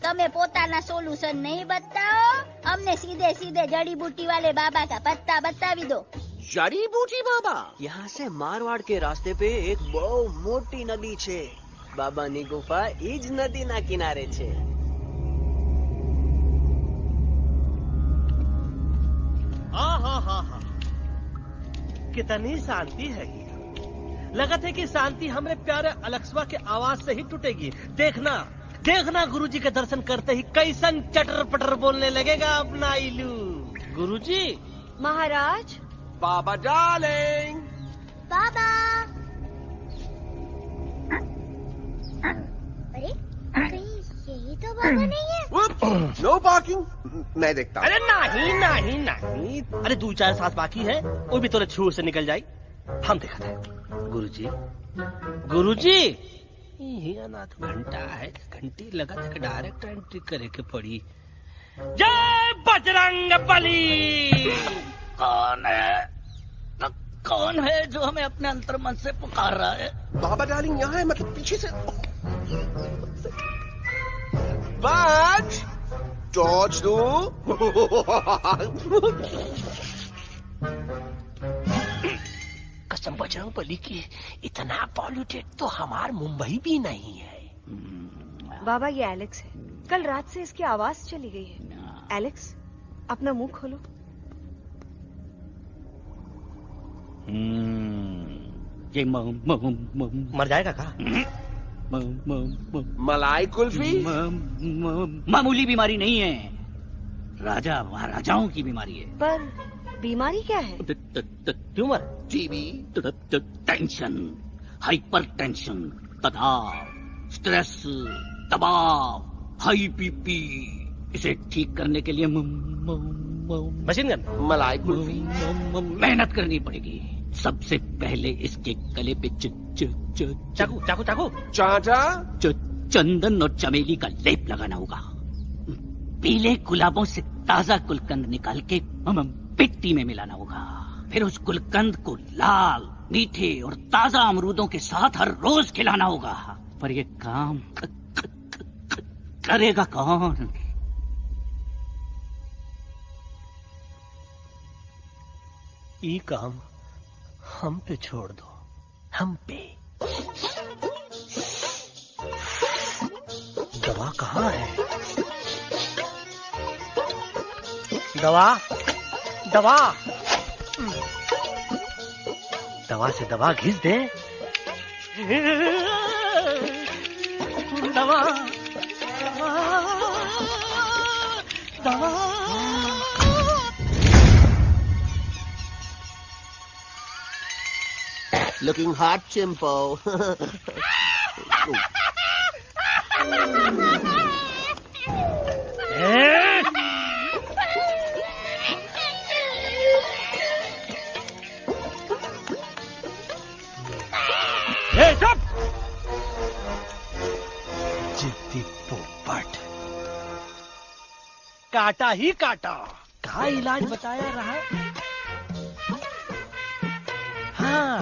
Speaker 5: તમે તમે પોતાના સોલ્યુશન નહીં બતાવો, અમને સીધે સીધે जड़ी-बूटी वाले बाबा का पत्ता बतावी दो।
Speaker 14: जड़ी बूटी बाबा? यहाँ से मारवाड़ के रास्ते पे एक बહુ મોટી નદી છે। બાબાની ગુફા ઈ જ નદીના કિનારે છે।
Speaker 7: हाँ, कितनी शांति है। लगत है कि शांति हमरे प्यारे अलक्सवा के आवाज से ही टूटेगी। देखना देखना गुरुजी के दर्शन करते ही कैसन चटर पटर बोलने लगेगा अपना इलू। गुरुजी।
Speaker 3: महाराज।
Speaker 8: बाबा डार्लिंग।
Speaker 1: बाबा। अरे कहीं यही तो बाबा नहीं है।
Speaker 8: No parking. मैं देखता हूँ।
Speaker 7: अरे नहीं। अरे 2-4 साथ बाकी है, वो भी तोरे छू से निकल जाए। हम देखा था। गुरुजी ना तो घंटा है, घंटी लगा तो डायरेक्ट एंट्री करे के पड़ी। जय बजरंग बली। कौन है जो हमें अपने अंतर मन से पुकार रहा है?
Speaker 8: बाबा डार्लिंग यहाँ है, मतलब पीछे से। बच टॉर्च दो।
Speaker 7: कसम बजरंग बली की, इतना पॉल्यूटेड तो हमार मुंबई भी नहीं है।
Speaker 3: बाबा ये एलेक्स है, कल रात से इसकी आवाज चली गई है। एलेक्स अपना मुंह खोलो।
Speaker 13: ये मर जाएगा का?
Speaker 8: मलाई कुल्फी?
Speaker 13: मामूली बीमारी नहीं है, राजा महाराजाओं की बीमारी है।
Speaker 3: पर बीमारी क्या है?
Speaker 7: Tumour,
Speaker 8: TB,
Speaker 13: tension, hyper tension, तनाव, स्ट्रेस, दबाव, हाई बीपी। इसे ठीक करने के लिए
Speaker 7: मशीन गन,
Speaker 8: मलाई कुल्फी
Speaker 13: मेहनत करनी पड़ेगी। सबसे पहले इसके गले पे
Speaker 7: चाकू
Speaker 8: चाचा
Speaker 13: चंदन और चमेली का लेप लगाना होगा। पीले गुलाबों से ताजा गुलकंद निकाल के मिट्टी में मिलाना होगा। फिर उस गुलकंद को लाल, मीठे और ताजा अमरूदों के साथ हर रोज खिलाना होगा। पर ये काम करेगा कौन?
Speaker 7: ये काम हम पे छोड़ दो, हम पे। दवा कहाँ है? दवा से दवा घिस दे। दवा।
Speaker 8: Looking hot, Chimpo.
Speaker 7: जिद्दी पोपट, काटा ही काटा। क्या इलाज बताया रहा? हाँ।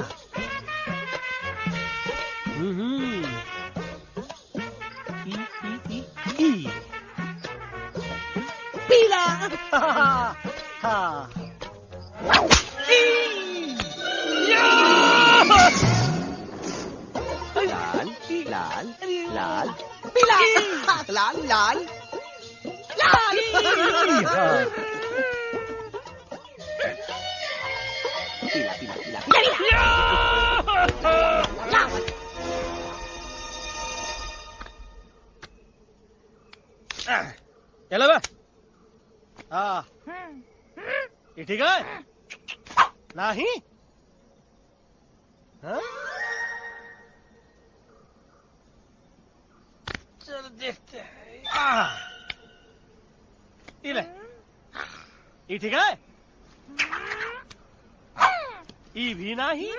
Speaker 7: पीला। हाँ।
Speaker 8: लाल लाल पीला, लाल लाल लाल। पीला पीला पीला लाल।
Speaker 7: चलो बे। हाँ, ये ठीक है? नहीं? हाँ? चलो देखते हैं। ये ले, ये ठीक है? ये भी नहीं?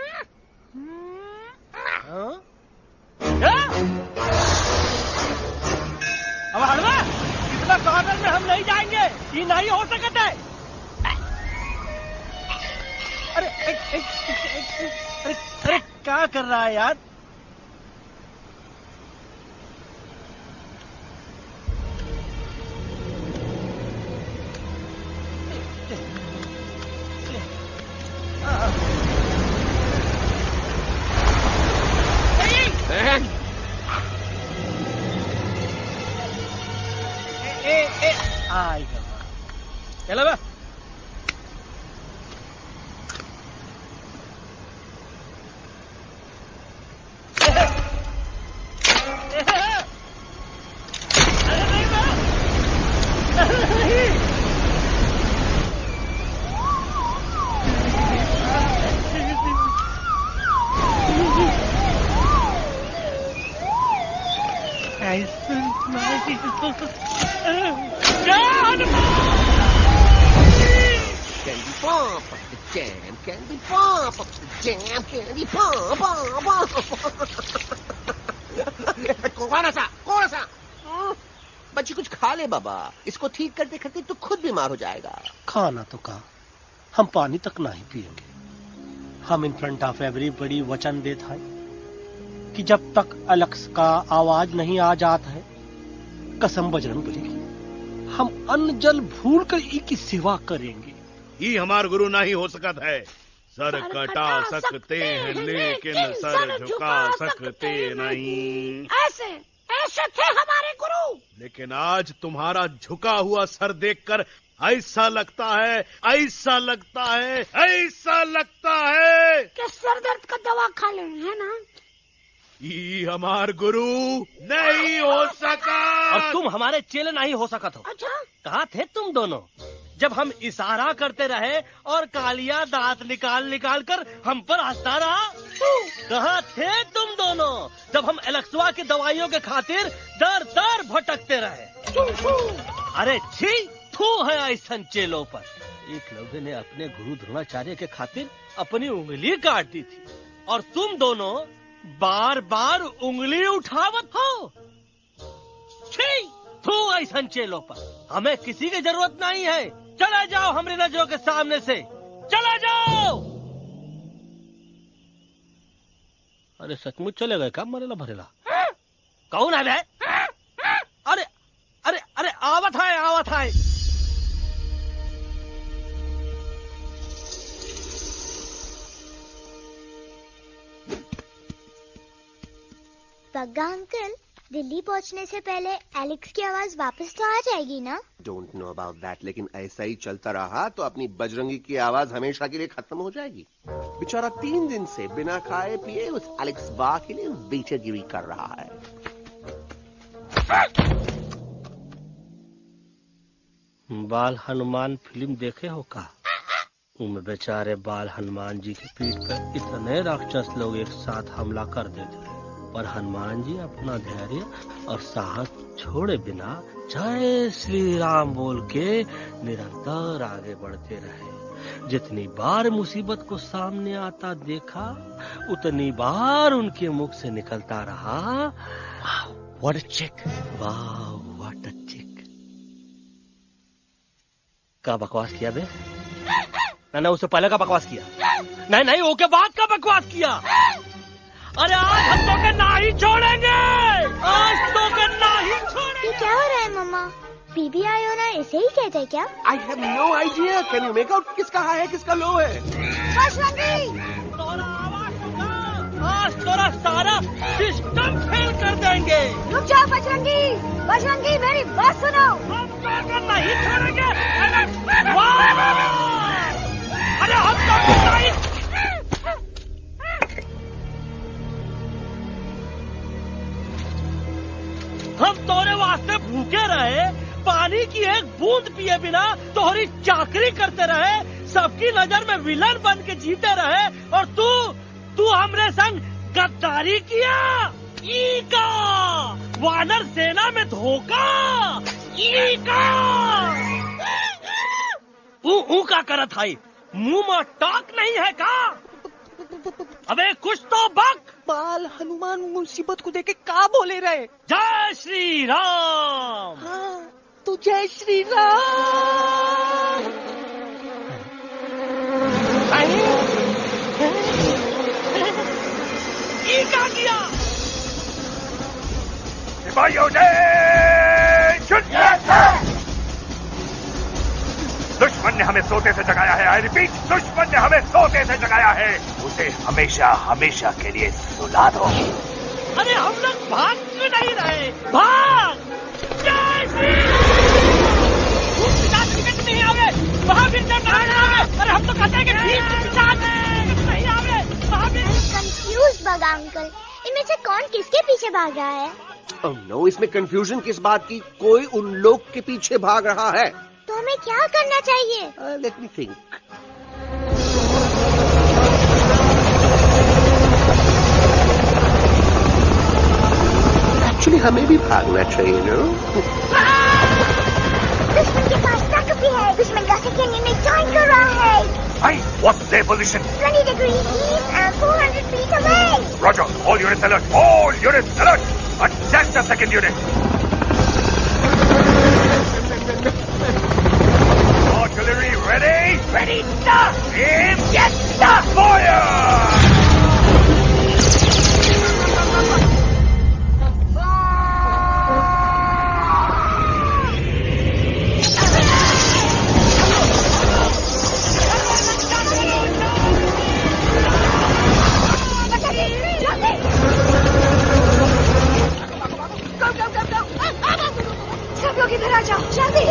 Speaker 7: हाँ? अब हड़वा, इतना कॉर्नर में हम नहीं जाएंगे, ये नहीं हो सकता है। अरे क्या कर रहा है यार? आई
Speaker 9: चलो बे
Speaker 8: Candy pop up the jam, candy pop up the jam, candy pop कौन सा बच्ची कुछ खा ले बाबा, इसको ठीक करते करते तो खुद बीमार हो जाएगा।
Speaker 7: खाना तो कहा, हम पानी तक नहीं पिएंगे। हम इन फ्रंट ऑफ एवरीबॉडी वचन देता है कि जब तक एलेक्स का आवाज नहीं आ जाता है, कसम बजरंग बली की, हम अन्न जल भूल कर ई की सेवा करेंगे।
Speaker 15: ये हमार गुरु नहीं हो सकत है। सर कटा सकते हैं लेकिन सर झुका सकते नहीं।
Speaker 10: ऐसे ऐसे थे हमारे गुरु।
Speaker 15: लेकिन आज तुम्हारा झुका हुआ सर देखकर ऐसा लगता है, ऐसा लगता है, ऐसा लगता है
Speaker 10: कि सर दर्द का दवा खा ले, है ना?
Speaker 15: ये हमार गुरु नहीं हो सका।
Speaker 7: और तुम हमारे चेले नहीं हो सका। तो
Speaker 10: अच्छा,
Speaker 7: कहाँ थे तुम दोनों जब हम इशारा करते रहे और कालिया दांत निकाल निकाल कर हम पर हंसता रहा? कहाँ थे तुम दोनों जब हम एलेक्सवा की दवाइयों के खातिर दर दर भटकते रहे? अरे छी, थू है ऐसा चेलों पर। एक लोगों ने अपने गुरु द्रोणाचार्य के खातिर अपनी उंगली काट दी थी और तुम दोनों बार बार उंगली उठावत हो। छी, थू ऐसा चेलों पर। हमें किसी की जरूरत नहीं है। चले जाओ हमारी नजरों के सामने से, चले जाओ। अरे सचमुच चले गए क्या? मरेला भरेला कौन है? अरे अरे अरे आवत है, आवत है।
Speaker 1: बग्गा अंकल, दिल्ली पहुंचने से पहले एलेक्स की आवाज वापस तो आ जाएगी ना?
Speaker 8: डोंट नो अबाउट दैट, लेकिन ऐसा ही चलता रहा तो अपनी बजरंगी की आवाज हमेशा के लिए खत्म हो जाएगी। बेचारा 3 दिन से बिना खाए पिए उस एलेक्स बा के लिए बेचैगिरी कर रहा है।
Speaker 7: बाल हनुमान फिल्म देखे हो का? उनमें बेचारे बाल हनुमान जी की पीठ पर इतने राक्षस लोग एक साथ हमला कर देते हैं, पर हनुमान जी अपना धैर्य और साहस छोड़े बिना जय श्री राम बोल के निरंतर आगे बढ़ते रहे। जितनी बार मुसीबत को सामने आता देखा, उतनी बार उनके मुख से निकलता रहा, व्हाट अ चिक, वाह व्हाट अ चिक। का बकवास किया बे? ना उससे पहले का बकवास किया? नहीं नहीं, ओके बाद का बकवास किया। अरे आज हम तो के नहीं छोड़ेंगे, आज तो के नहीं छोड़ेंगे।
Speaker 1: ये क्या हो रहा है मम्मा? बीबी आयो ना ऐसे ही कहते हैं क्या?
Speaker 8: I have no idea. Can you make out किसका हाई है किसका लो है?
Speaker 7: आज तोरा सारा सिस्टम फेल कर देंगे।
Speaker 10: रुक जाओ बजरंगी, बजरंगी मेरी बात सुनो।
Speaker 7: हम तो नहीं छोड़ेंगे। अरे हम तो नहीं। हम तोरे वास्ते भूखे रहे, पानी की एक बूंद पिए बिना तोहरी चाकरी करते रहे, सबकी नजर में विलन बन के जीते रहे, और तू हमरे संग गद्दारी किया। ईका वानर सेना में धोखा। ईका ऊ का करत है? मुंह में टाक नहीं है का? अबे कुछ तो बक।
Speaker 3: बाल हनुमान मुसीबत को देखे का बोले रहे?
Speaker 7: जय श्री राम।
Speaker 3: हाँ, तो जय श्री राम।
Speaker 7: ये क्या किया?
Speaker 16: सिपाहियों दुश्मन ने हमें सोते से जगाया है। आई रिपीट, दुश्मन ने हमें सोते से जगाया है। उसे हमेशा हमेशा के लिए सुला दो।
Speaker 7: अरे हम लोग भाग क्यों नहीं रहे? भाग! जय श्री
Speaker 1: अंकल, इनमें से कौन किसके पीछे भाग रहा है?
Speaker 8: नो, इसमें कंफ्यूजन किस बात की? कोई उन लोग के पीछे भाग रहा है।
Speaker 1: तो हमें क्या करना चाहिए?
Speaker 8: Let me think. एक्चुअली हमें भी भागना चाहिए, नो?
Speaker 1: दुश्मन के पास ताकत भी है। दुश्मन का सेकेंड यूनिट ज्वाइन कर रहा है।
Speaker 16: Hey, what's their position?
Speaker 1: 20 degrees east and 400 feet away.
Speaker 16: Roger. All units alert. All units alert. Attack the second unit. Artillery ready? Ready, sir. Aim. Yes, sir. Fire!
Speaker 3: सब लोग इधर आ जाओ, जल्दी।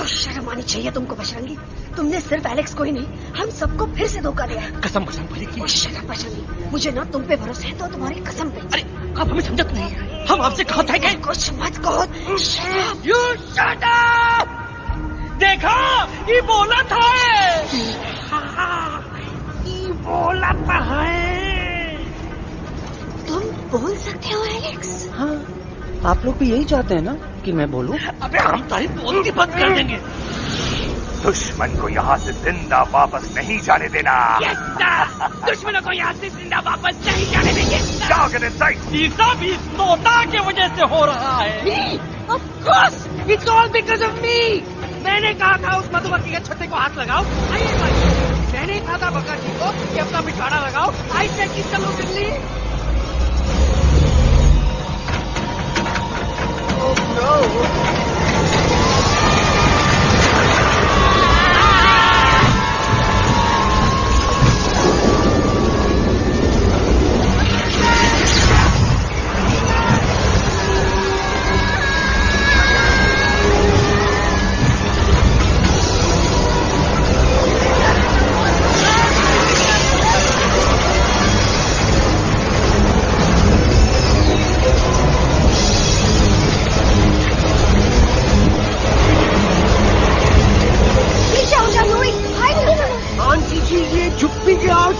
Speaker 3: शर्म आनी चाहिए तुमको बजरंगी। तुमने सिर्फ एलेक्स को ही नहीं, हम सबको फिर से धोखा दिया।
Speaker 6: कसम बजरंग बली की।
Speaker 3: शर्म बजरंगी, मुझे ना तुम पे भरोसा है तो तुम्हारी कसम पे।
Speaker 6: अरे आप हमें समझत नहीं, हम आपसे कहते हैं
Speaker 3: कुछ मत कहो।
Speaker 6: You shut up! देखा, ये बोला था। ये बोला था है।
Speaker 3: तुम बोल सकते हो एलेक्स?
Speaker 11: हाँ, आप लोग भी यही चाहते हैं ना कि मैं बोलूं?
Speaker 6: अबे हम तारीफ बोलती बंद कर देंगे।
Speaker 16: दुश्मन को यहाँ से जिंदा वापस नहीं जाने देना।
Speaker 6: Yes, sir! दुश्मनों को यहाँ से जिंदा वापस नहीं जाने देंगे।
Speaker 16: Target in sight.
Speaker 6: तीसरा भी तोता की वजह से हो रहा है। Me? Of course! It's all because of me. मैंने कहा था उस मधुमक्खी के छत्ते को हाथ लगाओ। आइए भाई, मैंने कहा था बका जी को कि अपना पिछवाड़ा लगाओ। आई से कि चलो बिल्ली। Oh no!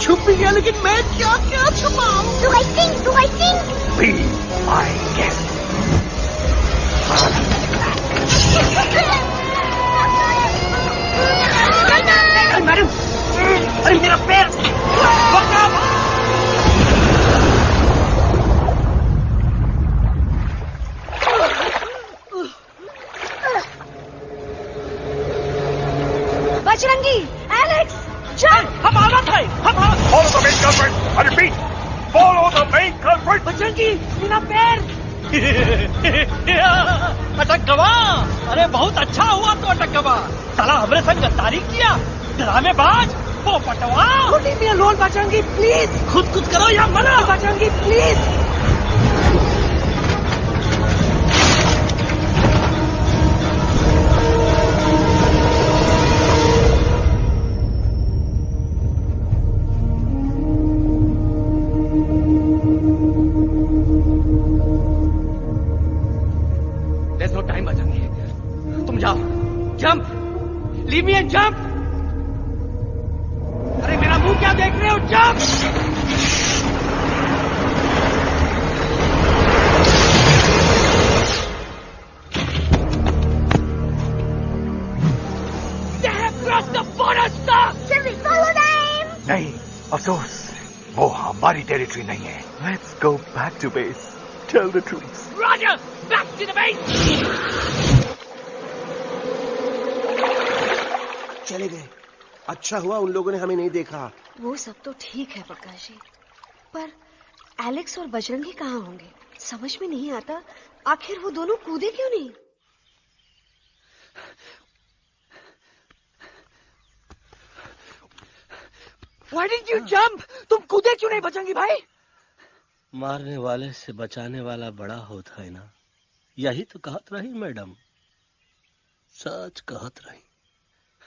Speaker 7: छुप भी गया, लेकिन मैं क्या क्या छुपाऊं?
Speaker 1: Do I think?
Speaker 16: Be my guest.
Speaker 6: Madam, अरे मेरा पैर!
Speaker 3: बजरंगी, एलेक्स, चल!
Speaker 6: हम आवाज है, हम आवाज।
Speaker 16: Follow the main culprit. I repeat, follow the main culprit.
Speaker 6: Bajrangi, मेरा पैर! अटक गवा! अरे बहुत अच्छा हुआ तो अटक गवा। साला हमरे संग गद्दारी किया, ड्रामेबाज, पोपटवा। Leave me alone, Bajrangi, please. खुद करो या मरो, Bajrangi, please. There's no time, Bajrangi. तुम जाओ, jump, leave me and jump। अरे मेरा मुंह क्या देख रहे हो, jump. They have crossed the border, sir!
Speaker 16: अफसोस, वो हमारी टेरिटरी नहीं है।
Speaker 4: Let's go back to base. Tell the troops.
Speaker 10: Roger, back to the base.
Speaker 8: चले गए। अच्छा हुआ उन लोगों ने हमें नहीं देखा।
Speaker 3: वो सब तो ठीक है प्रकाश जी, पर एलेक्स और बजरंगी कहाँ होंगे? समझ में नहीं आता, आखिर वो दोनों कूदे क्यों नहीं?
Speaker 6: Why did you jump? तुम कूदे क्यों नहीं बजरंगी भाई?
Speaker 7: मारने वाले से बचाने वाला बड़ा होता है ना, यही तो कहत रही मैडम। सच कहत रही,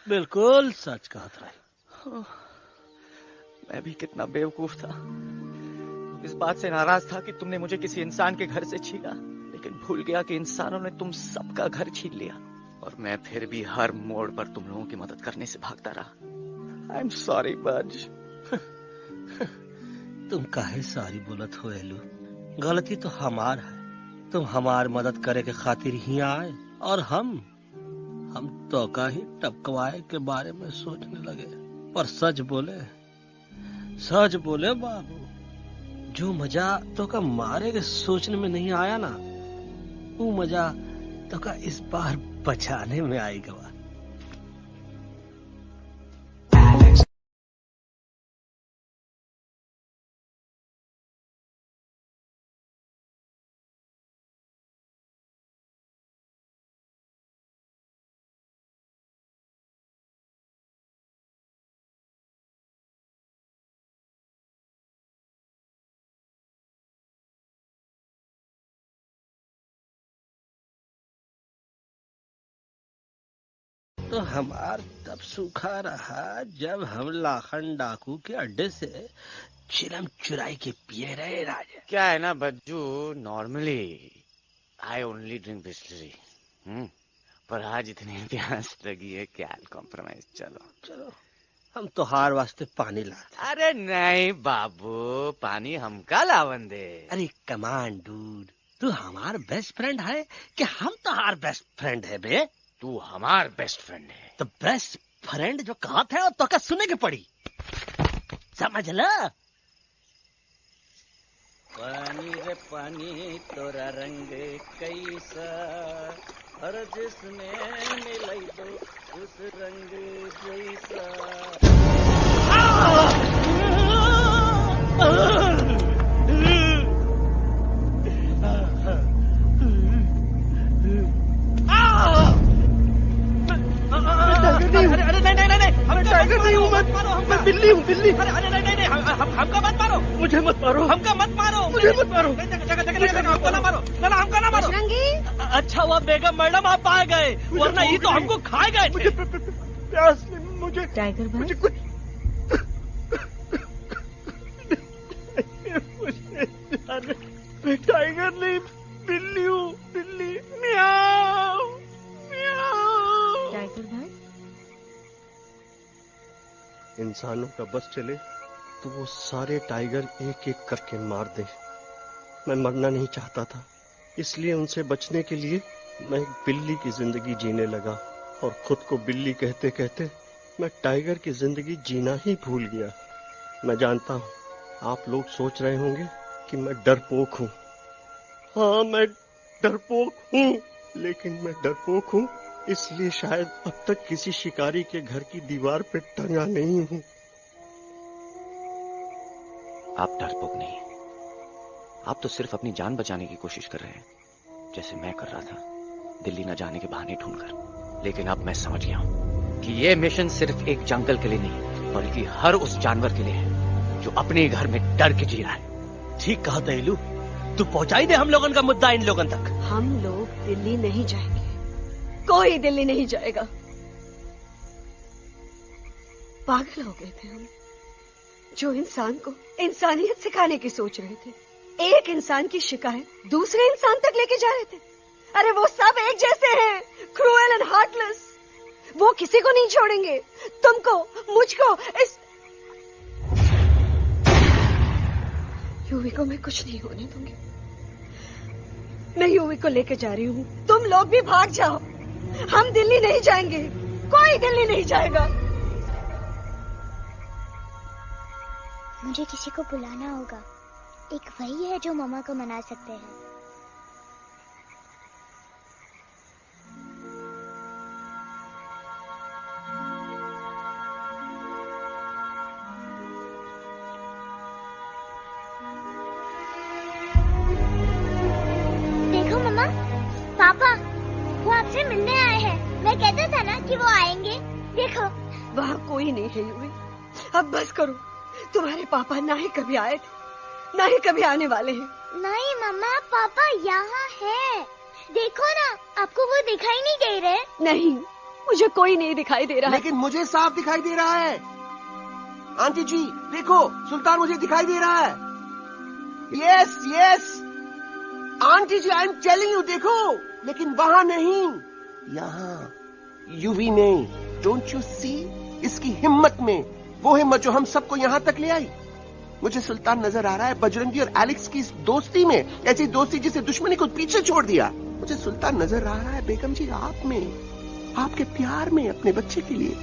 Speaker 7: बिल्कुल सच कहत रही।
Speaker 11: मैं भी कितना बेवकूफ था। इस बात से नाराज था कि तुमने मुझे किसी इंसान के घर से छीना, लेकिन भूल गया कि इंसानों ने तुम सबका घर छीन लिया, और मैं फिर भी हर मोड़ पर तुम लोगों की मदद करने से भागता रहा। आई एम सॉरी बज।
Speaker 7: तुम काहे सारी बोलत हो एलू? गलती तो हमार है। तुम हमार मदद करे के खातिर ही आए, और हम तो का ही टपकवाए के बारे में सोचने लगे। पर सच बोले बाबू, जो मजा तो का मारे के सोचने में नहीं आया ना, वो मजा तो का इस बार बचाने में आएगा। तो हमार तब सूखा रहा जब हम लाखन डाकू के अड्डे से चिलम चुराई के पिए रहे राजा।
Speaker 11: क्या है ना Bajju, normally I only drink Bisleri, पर आज इतनी प्यास लगी है क्या कॉम्प्रोमाइज। चलो
Speaker 7: हम तो हार वास्ते पानी लाते।
Speaker 11: अरे नहीं बाबू, पानी हमका लावन दे।
Speaker 7: अरे कमान डूड, तू हमार बेस्ट फ्रेंड है कि हम तो हार बेस्ट फ्रेंड है बे?
Speaker 11: तू हमार बेस्ट फ्रेंड है।
Speaker 7: तो बेस्ट फ्रेंड जो कहा था तो क्या सुने के पड़ी, समझ ला।
Speaker 13: पानी रे पानी तोरा रंग कैसा, हर जिसमें मिलाई दो उस रंग जैसा।
Speaker 9: अरे नहीं, हम टाइगर नहीं हूँ, मैं बिल्ली हूँ, बिल्ली।
Speaker 11: अरे नहीं, हमका मत मारो।
Speaker 9: मुझे मत मारो।
Speaker 11: हमका मत मारो।
Speaker 9: मुझे मत मारो।
Speaker 11: हमका ना मारो। ना हमका ना मारो।
Speaker 7: अच्छा हुआ बेगम मैडम आप आ गए, वरना ये तो हमको खाए गए।
Speaker 9: मुझे प्यास नहीं, मुझे
Speaker 3: टाइगर भाई,
Speaker 9: मुझे कुछ मैं टाइगर नहीं, बिल्ली हूँ, बिल्ली। म्याऊ म्याऊ।
Speaker 3: टाइगर भाई,
Speaker 8: इंसानों का बस चले तो वो सारे टाइगर एक एक करके मार दे। मैं मरना नहीं चाहता था, इसलिए उनसे बचने के लिए मैं एक बिल्ली की जिंदगी जीने लगा, और खुद को बिल्ली कहते कहते मैं टाइगर की जिंदगी जीना ही भूल गया। मैं जानता हूँ आप लोग सोच रहे होंगे कि मैं डरपोक हूँ। हाँ, मैं डरपोक हूँ, लेकिन मैं डरपोक हूँ इसलिए शायद अब तक किसी शिकारी के घर की दीवार पे टंगा नहीं हूँ।
Speaker 11: आप डरपोक नहीं, आप तो सिर्फ अपनी जान बचाने की कोशिश कर रहे हैं, जैसे मैं कर रहा था दिल्ली न जाने के बहाने ढूंढकर। लेकिन अब मैं समझ गया हूं कि ये मिशन सिर्फ एक जंगल के लिए नहीं, बल्कि हर उस जानवर के लिए है जो अपने घर में डर के जी रहा है।
Speaker 7: ठीक कहा दहलू, तू पहुंचाई दे हम लोगन का मुद्दा इन लोगन तक।
Speaker 3: हम लोग दिल्ली नहीं जाएंगे, कोई दिल्ली नहीं जाएगा। पागल हो गए थे हम, जो इंसान को इंसानियत सिखाने की सोच रहे थे, एक इंसान की शिकायत दूसरे इंसान तक लेके जा रहे थे। अरे वो सब एक जैसे हैं, क्रूएल एंड हार्टलेस। वो किसी को नहीं छोड़ेंगे, तुमको, मुझको, इस यूवी को मैं कुछ नहीं होने दूंगी। मैं यूवी को लेके जा रही हूँ, तुम लोग भी भाग जाओ। हम दिल्ली नहीं जाएंगे, कोई दिल्ली नहीं जाएगा।
Speaker 1: मुझे किसी को बुलाना होगा। एक वही है जो मम्मा को मना सकते हैं। देखो मम्मा, पापा वो आपसे मिलने आए हैं। मैं कहता था ना कि वो आएंगे। देखो
Speaker 3: वहाँ कोई नहीं है यूवी। अब बस करो। तुम्हारे पापा ना ही कभी आए थे, ना ही कभी आने वाले हैं।
Speaker 1: नहीं मम्मा, पापा यहाँ है। देखो ना, आपको वो दिखाई नहीं दे रहे?
Speaker 3: नहीं, मुझे कोई नहीं दिखाई दे रहा।
Speaker 8: लेकिन मुझे साफ दिखाई दे रहा है। आंटी जी देखो, सुल्तान मुझे दिखाई दे रहा है। Yes yes aunty ji, I am telling you, देखो। लेकिन वहां नहीं, यहाँ यूवी नहीं। Don't you see? इसकी हिम्मत में, वो हिम्मत जो हम सबको यहाँ तक ले आई। मुझे सुल्तान नजर आ रहा है बजरंगी और एलेक्स की इस दोस्ती में, ऐसी दोस्ती जिसे दुश्मनी को पीछे छोड़ दिया। मुझे सुल्तान नजर आ रहा है बेगम जी आप में, आपके प्यार में, अपने बच्चे के लिए।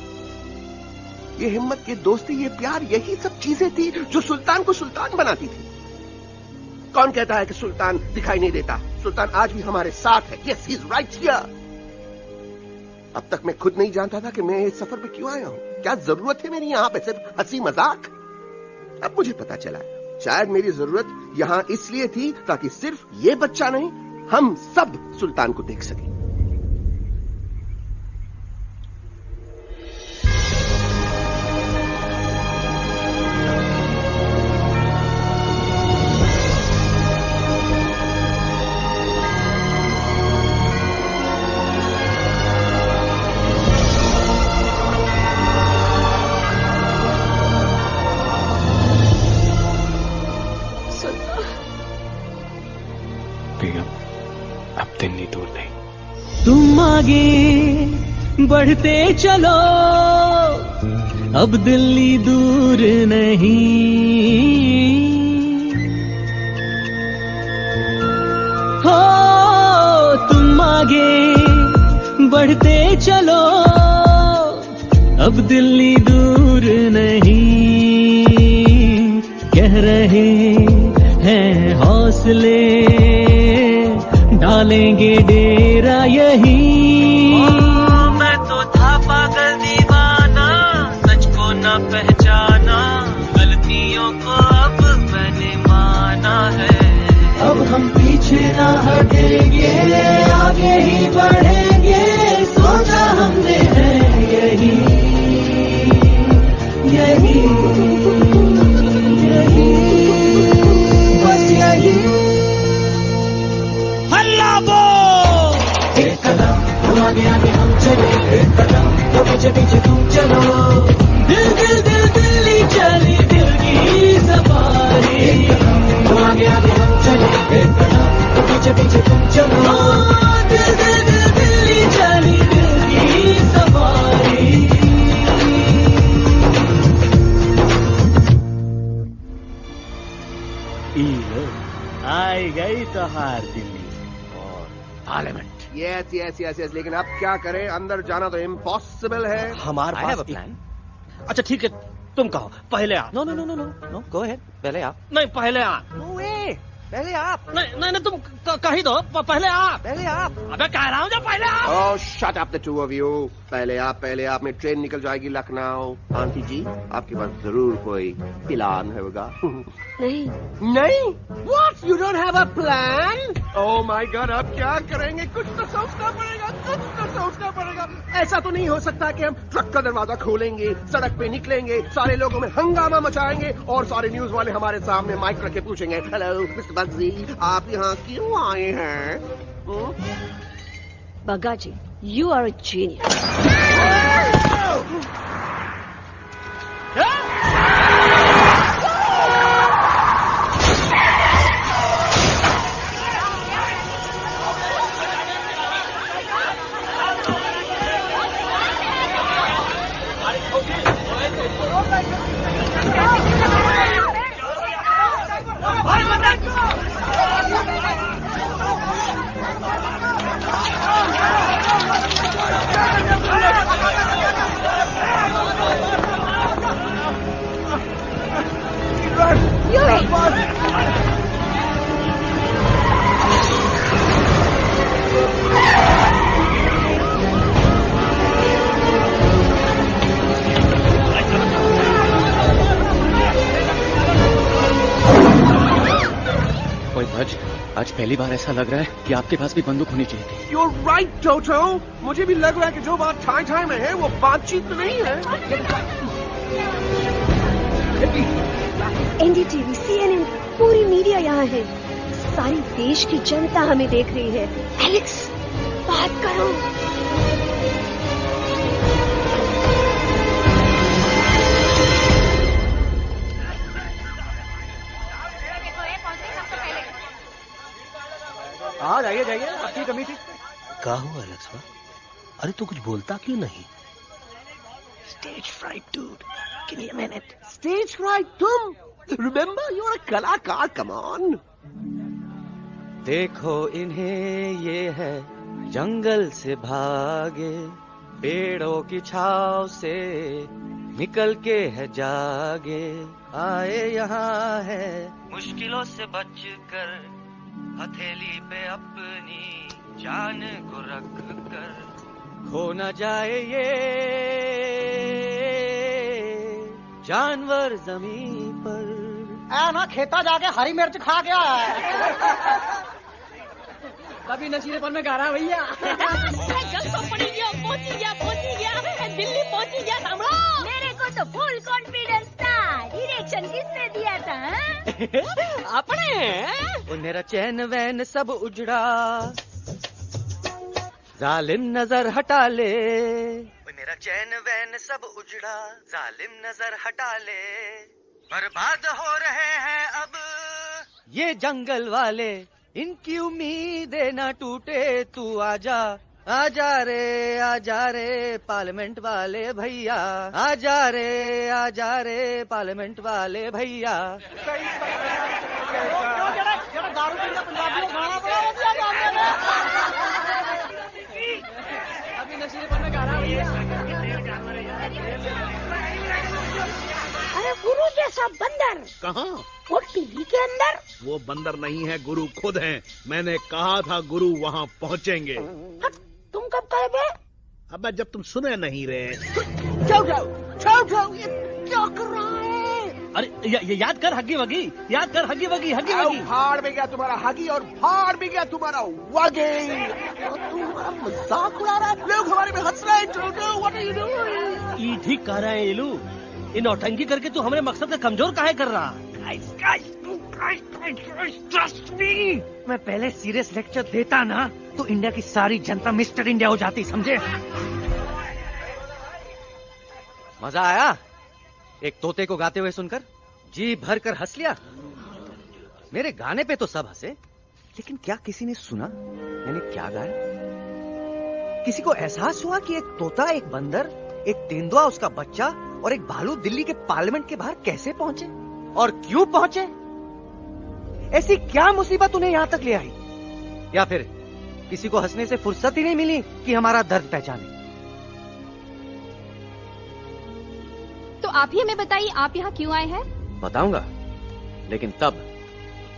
Speaker 8: ये हिम्मत, ये दोस्ती, ये प्यार, यही सब चीजें थी जो सुल्तान को सुल्तान बनाती थी। कौन कहता है कि सुल्तान दिखाई नहीं देता? सुल्तान आज भी हमारे साथ है। Yes, he is right here. अब तक मैं खुद नहीं जानता था कि मैं इस सफर पे क्यों आया हूं। क्या जरूरत है मेरी यहाँ पे? सिर्फ हंसी मजाक? अब मुझे पता चला, शायद मेरी जरूरत यहाँ इसलिए थी ताकि सिर्फ ये बच्चा नहीं, हम सब सुल्तान को देख सकें।
Speaker 17: तुम आगे बढ़ते चलो, अब दिल्ली दूर नहीं। हो तुम आगे बढ़ते चलो, अब दिल्ली दूर नहीं। कह रहे हैं हौसले, डालेंगे डेरा यही। मैं तो था पागल दीवाना, सच को न पहचाना, गलतियों को अब मैंने माना है। अब हम पीछे न हटेंगे, आगे ही बढ़ेंगे, सोचा हमने है यही यही यही, बस यही। हल्ला बोल! एक कदम तो आगे आगे हम चले, एक कदम तो पीछे पीछे तुम चलो। दिल दिल दिल दिल्ली चली, दिल की सफारी। एक कदम तो आगे आगे हम चले, एक कदम तो पीछे पीछे तुम चलो। दिल दिल दिल दिल्ली चली, दिल की सफारी। आई गई तो हार दिल्ली और parliament.
Speaker 8: Yes yes yes yes, लेकिन अब क्या करें? अंदर जाना तो इम्पॉसिबल है।
Speaker 7: हमारे पास प्लान। अच्छा ठीक है, तुम कहो, पहले आप।
Speaker 11: No no no no no no, go ahead, पहले आप।
Speaker 7: नहीं, पहले आप।
Speaker 11: नो वे, पहले आप।
Speaker 7: नहीं नहीं, तुम कही दो, पहले आप।
Speaker 11: पहले आप।
Speaker 7: अबे कह रहा हूँ जो पहले आप।
Speaker 8: Oh shut up the two of you. पहले आप में ट्रेन निकल जाएगी लखनऊ। आंटी जी आपके पास जरूर कोई प्लान होगा।
Speaker 3: नहीं
Speaker 8: नहीं? What? You don't have a plan? Oh my God, अब क्या करेंगे? कुछ तो सोचना पड़ेगा, कुछ तो सोचना पड़ेगा। ऐसा तो नहीं हो सकता कि हम ट्रक का दरवाजा खोलेंगे, सड़क पे निकलेंगे, सारे लोगों में हंगामा मचाएंगे और सारे न्यूज वाले हमारे सामने माइक रख के पूछेंगे, हेलो मिस्टर बग्जी, आप यहाँ क्यों आए हैं?
Speaker 3: बग्गा जी, you are a genius.
Speaker 11: पहली बार ऐसा लग रहा है कि आपके पास भी बंदूक होनी चाहिए थी।
Speaker 8: You're right, टोटो। मुझे भी लग रहा है कि जो बात ठाई ठाई में है वो बातचीत में नहीं है।
Speaker 3: एनडीटीवी, सीएनएन, पूरी मीडिया यहाँ है। सारी देश की जनता हमें देख रही है। एलेक्स, बात करो।
Speaker 11: हाँ जाइए जाइए, आपकी कमी थी।
Speaker 7: क्या हुआ एलेक्स? अरे तू कुछ बोलता क्यों नहीं?
Speaker 8: Stage fright, dude. Give me a minute. Stage fright, तुम? Remember, you're a कलाकार. Come on.
Speaker 11: देखो इन्हें, ये है जंगल से भागे, पेड़ों की छाव से निकल के है जागे, आए यहाँ है मुश्किलों से बचकर, हथेली पे अपनी जान को रख कर, खो न जाए ये जानवर जमीन पर।
Speaker 10: ना खेता जाके हरी मिर्च खा गया है।
Speaker 14: कभी नशीलेपन में गा रहा भैया। पहुंची गया, दिल्ली पहुंची गया। सामड़ो,
Speaker 5: मेरे को तो फुल कॉन्फिडेंस था। डिरेक्शन किसने दिया था?
Speaker 11: अपने। वो मेरा चैन वैन सब उजड़ा, जालिम नजर हटा ले। वो मेरा चैन वैन सब उजड़ा, जालिम नजर हटा ले। बर्बाद हो रहे हैं अब ये जंगल वाले, इनकी उम्मीदें न टूटे, तू आजा आजा रे पार्लियामेंट वाले भैया, आजा रे पार्लियामेंट वाले भैया।
Speaker 14: अभी नशीलेपन में गा रहा भैया।
Speaker 10: अरे गुरु जैसा बंदर
Speaker 15: कहाँ?
Speaker 10: वो टीवी के अंदर।
Speaker 15: वो बंदर नहीं है, गुरु खुद हैं। मैंने कहा था गुरु वहाँ पहुँचेंगे।
Speaker 10: तुम कब कहे बे?
Speaker 15: अब जब तुम सुने नहीं रहे।
Speaker 10: छोड़ो, ये क्या कर रहा है?
Speaker 7: अरे ये याद कर हगी वगी, याद कर हगी वगी, हगी वगी।
Speaker 8: भाड़ में गया तुम्हारा हगी और भाड़ में गया तुम्हारा वगी। तुम्हारा मजाक उड़ा रहा है, लोग हमारे में हंस रहे हैं। What are you doing?
Speaker 7: ये ठीक कह रहे हैं इलू, इन नौटंकी करके तू हमारे मकसद का कमजोर काहे कर रहा?
Speaker 11: ट्रस्ट मी, मैं पहले सीरियस लेक्चर देता ना तो इंडिया की सारी जनता मिस्टर इंडिया हो जाती, समझे? मजा आया एक तोते को गाते हुए सुनकर? जी भर कर हंस लिया। मेरे गाने पे तो सब हंसे, लेकिन क्या किसी ने सुना मैंने क्या गाया? किसी को एहसास हुआ कि एक तोता, एक बंदर, एक तेंदुआ, उसका बच्चा और एक भालू दिल्ली के पार्लियामेंट के बाहर कैसे पहुंचे और क्यों पहुंचे? ऐसी क्या मुसीबत उन्हें यहां तक ले आई? या फिर किसी को हंसने से फुर्सत ही नहीं मिली कि हमारा दर्द पहचाने?
Speaker 18: तो आप ही हमें बताइए, आप यहाँ क्यों आए हैं?
Speaker 11: बताऊंगा, लेकिन तब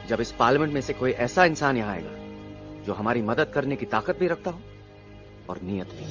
Speaker 11: जब इस पार्लियामेंट में से कोई ऐसा इंसान यहाँ आएगा जो हमारी मदद करने की ताकत भी रखता हो और नीयत भी।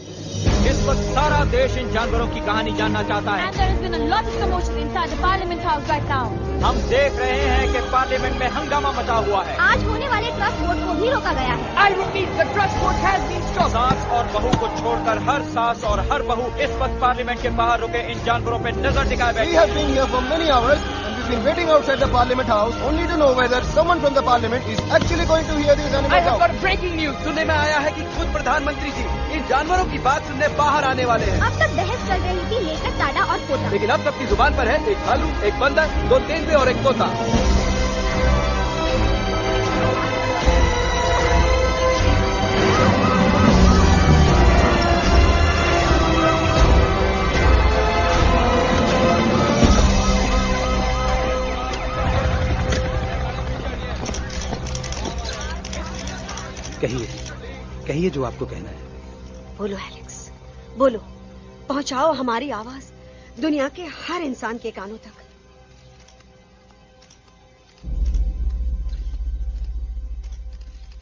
Speaker 13: इस वक्त सारा देश इन जानवरों की कहानी जानना चाहता है।
Speaker 18: And there has been a lot of commotion inside the Parliament House right now.
Speaker 13: हम देख रहे हैं कि पार्लियामेंट में हंगामा मचा हुआ है।
Speaker 18: आज होने वाले ट्रस्ट वोट को ही रोका गया है।
Speaker 13: I repeat, the trust vote has been stopped. सास और बहू को छोड़कर हर सास और हर बहू इस वक्त पार्लियामेंट के बाहर रुके इन जानवरों पे नजर टिकाए बैठे।
Speaker 19: We have been here for many hours and we've been waiting outside the Parliament House only to know whether someone from the Parliament is actually going to hear these animals
Speaker 11: I have
Speaker 19: out.
Speaker 11: got breaking news. सुनने में आया है कि खुद प्रधानमंत्री जी इन जानवरों की बात सुनने बाहर आने वाले हैं।
Speaker 18: अब तक बहस चल रही थी लेकर टाडा और पोता।
Speaker 11: लेकिन अब सबकी जुबान पर है एक भालू, एक बंदर, दो तेंदुए और एक तोता।
Speaker 20: कहिए जो आपको कहना है।
Speaker 3: बोलो एलेक्स, बोलो, पहुंचाओ हमारी आवाज दुनिया के हर इंसान के कानों तक।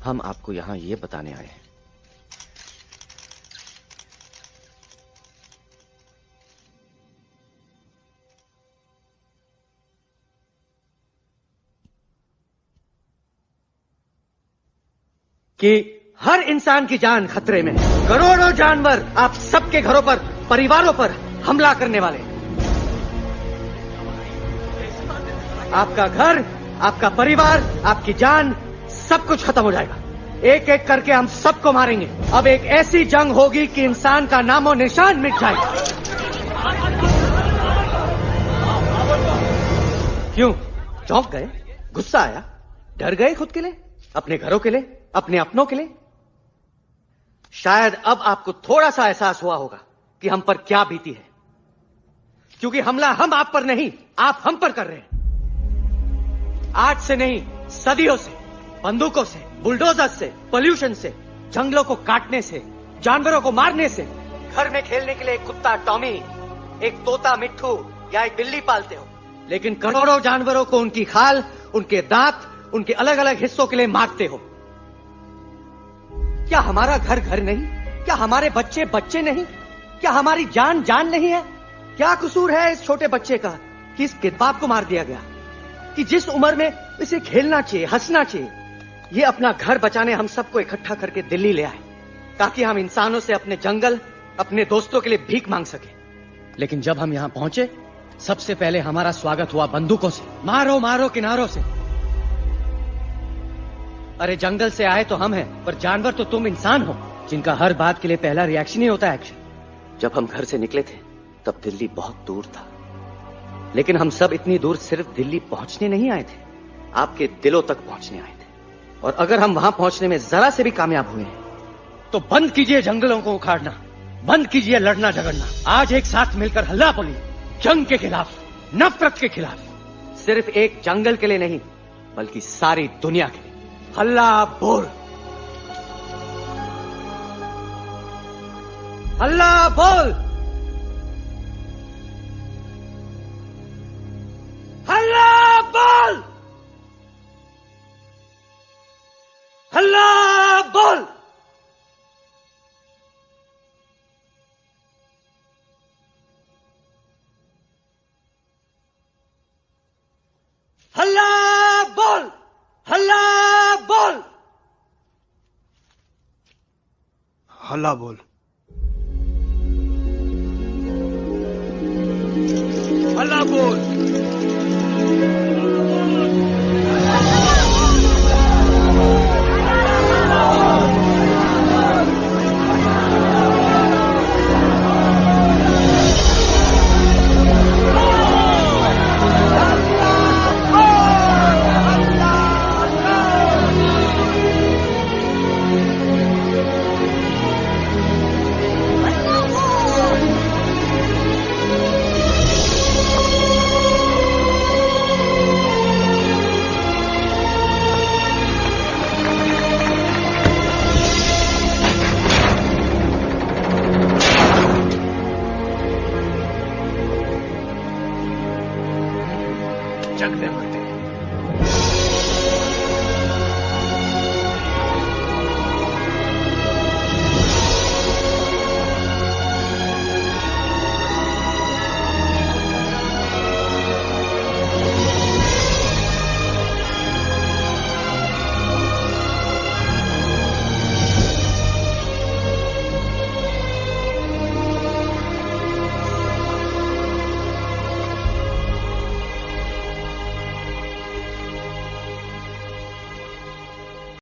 Speaker 11: हम आपको यहां ये बताने आए हैं कि हर इंसान की जान खतरे में है। करोड़ों जानवर आप सबके घरों पर, परिवारों पर हमला करने वाले हैं। आपका घर, आपका परिवार, आपकी जान, सब कुछ खत्म हो जाएगा। एक एक करके हम सबको मारेंगे। अब एक ऐसी जंग होगी कि इंसान का नामो निशान मिट जाएगा। क्यों चौंक गए? गुस्सा आया? डर गए खुद के लिए, अपने घरों के लिए, अपने अपनों के लिए? शायद अब आपको थोड़ा सा एहसास हुआ होगा कि हम पर क्या बीती है, क्योंकि हमला हम आप पर नहीं, आप हम पर कर रहे हैं। आज से नहीं, सदियों से, बंदूकों से, बुलडोजर से, पोल्यूशन से, जंगलों को काटने से, जानवरों को मारने से। घर में खेलने के लिए एक कुत्ता टॉमी, एक तोता मिट्ठू या एक बिल्ली पालते हो, लेकिन करोड़ों जानवरों को उनकी खाल, उनके दांत, उनके अलग अलग हिस्सों के लिए मारते हो। क्या हमारा घर घर नहीं? क्या हमारे बच्चे बच्चे नहीं? क्या हमारी जान जान नहीं है? क्या कसूर है इस छोटे बच्चे का कि इस किताब को मार दिया गया, कि जिस उम्र में इसे खेलना चाहिए, हंसना चाहिए? ये अपना घर बचाने हम सबको इकट्ठा करके दिल्ली ले आए ताकि हम इंसानों से अपने जंगल, अपने दोस्तों के लिए भीख मांग सके। लेकिन जब हम यहां पहुंचे, सबसे पहले हमारा स्वागत हुआ बंदूकों से। मारो मारो किनारों से। अरे जंगल से आए तो हम हैं, पर जानवर तो तुम इंसान हो, जिनका हर बात के लिए पहला रिएक्शन ही होता है एक्शन। जब हम घर से निकले थे तब दिल्ली बहुत दूर था, लेकिन हम सब इतनी दूर सिर्फ दिल्ली पहुंचने नहीं आए थे, आपके दिलों तक पहुंचने आए थे। और अगर हम वहां पहुंचने में जरा से भी कामयाब हुए हैं तो बंद कीजिए जंगलों को उखाड़ना, बंद कीजिए लड़ना झगड़ना। आज एक साथ मिलकर हल्ला बोलिए, जंग के खिलाफ, नफरत के खिलाफ। सिर्फ एक जंगल के लिए नहीं, बल्कि सारी दुनिया के लिए। हल्ला बोल, हल्ला बोल, हल्ला बोल, हल्ला बोल। हल्ला बोल, हल्ला बोल,
Speaker 15: हल्ला बोल,
Speaker 11: हल्ला बोल।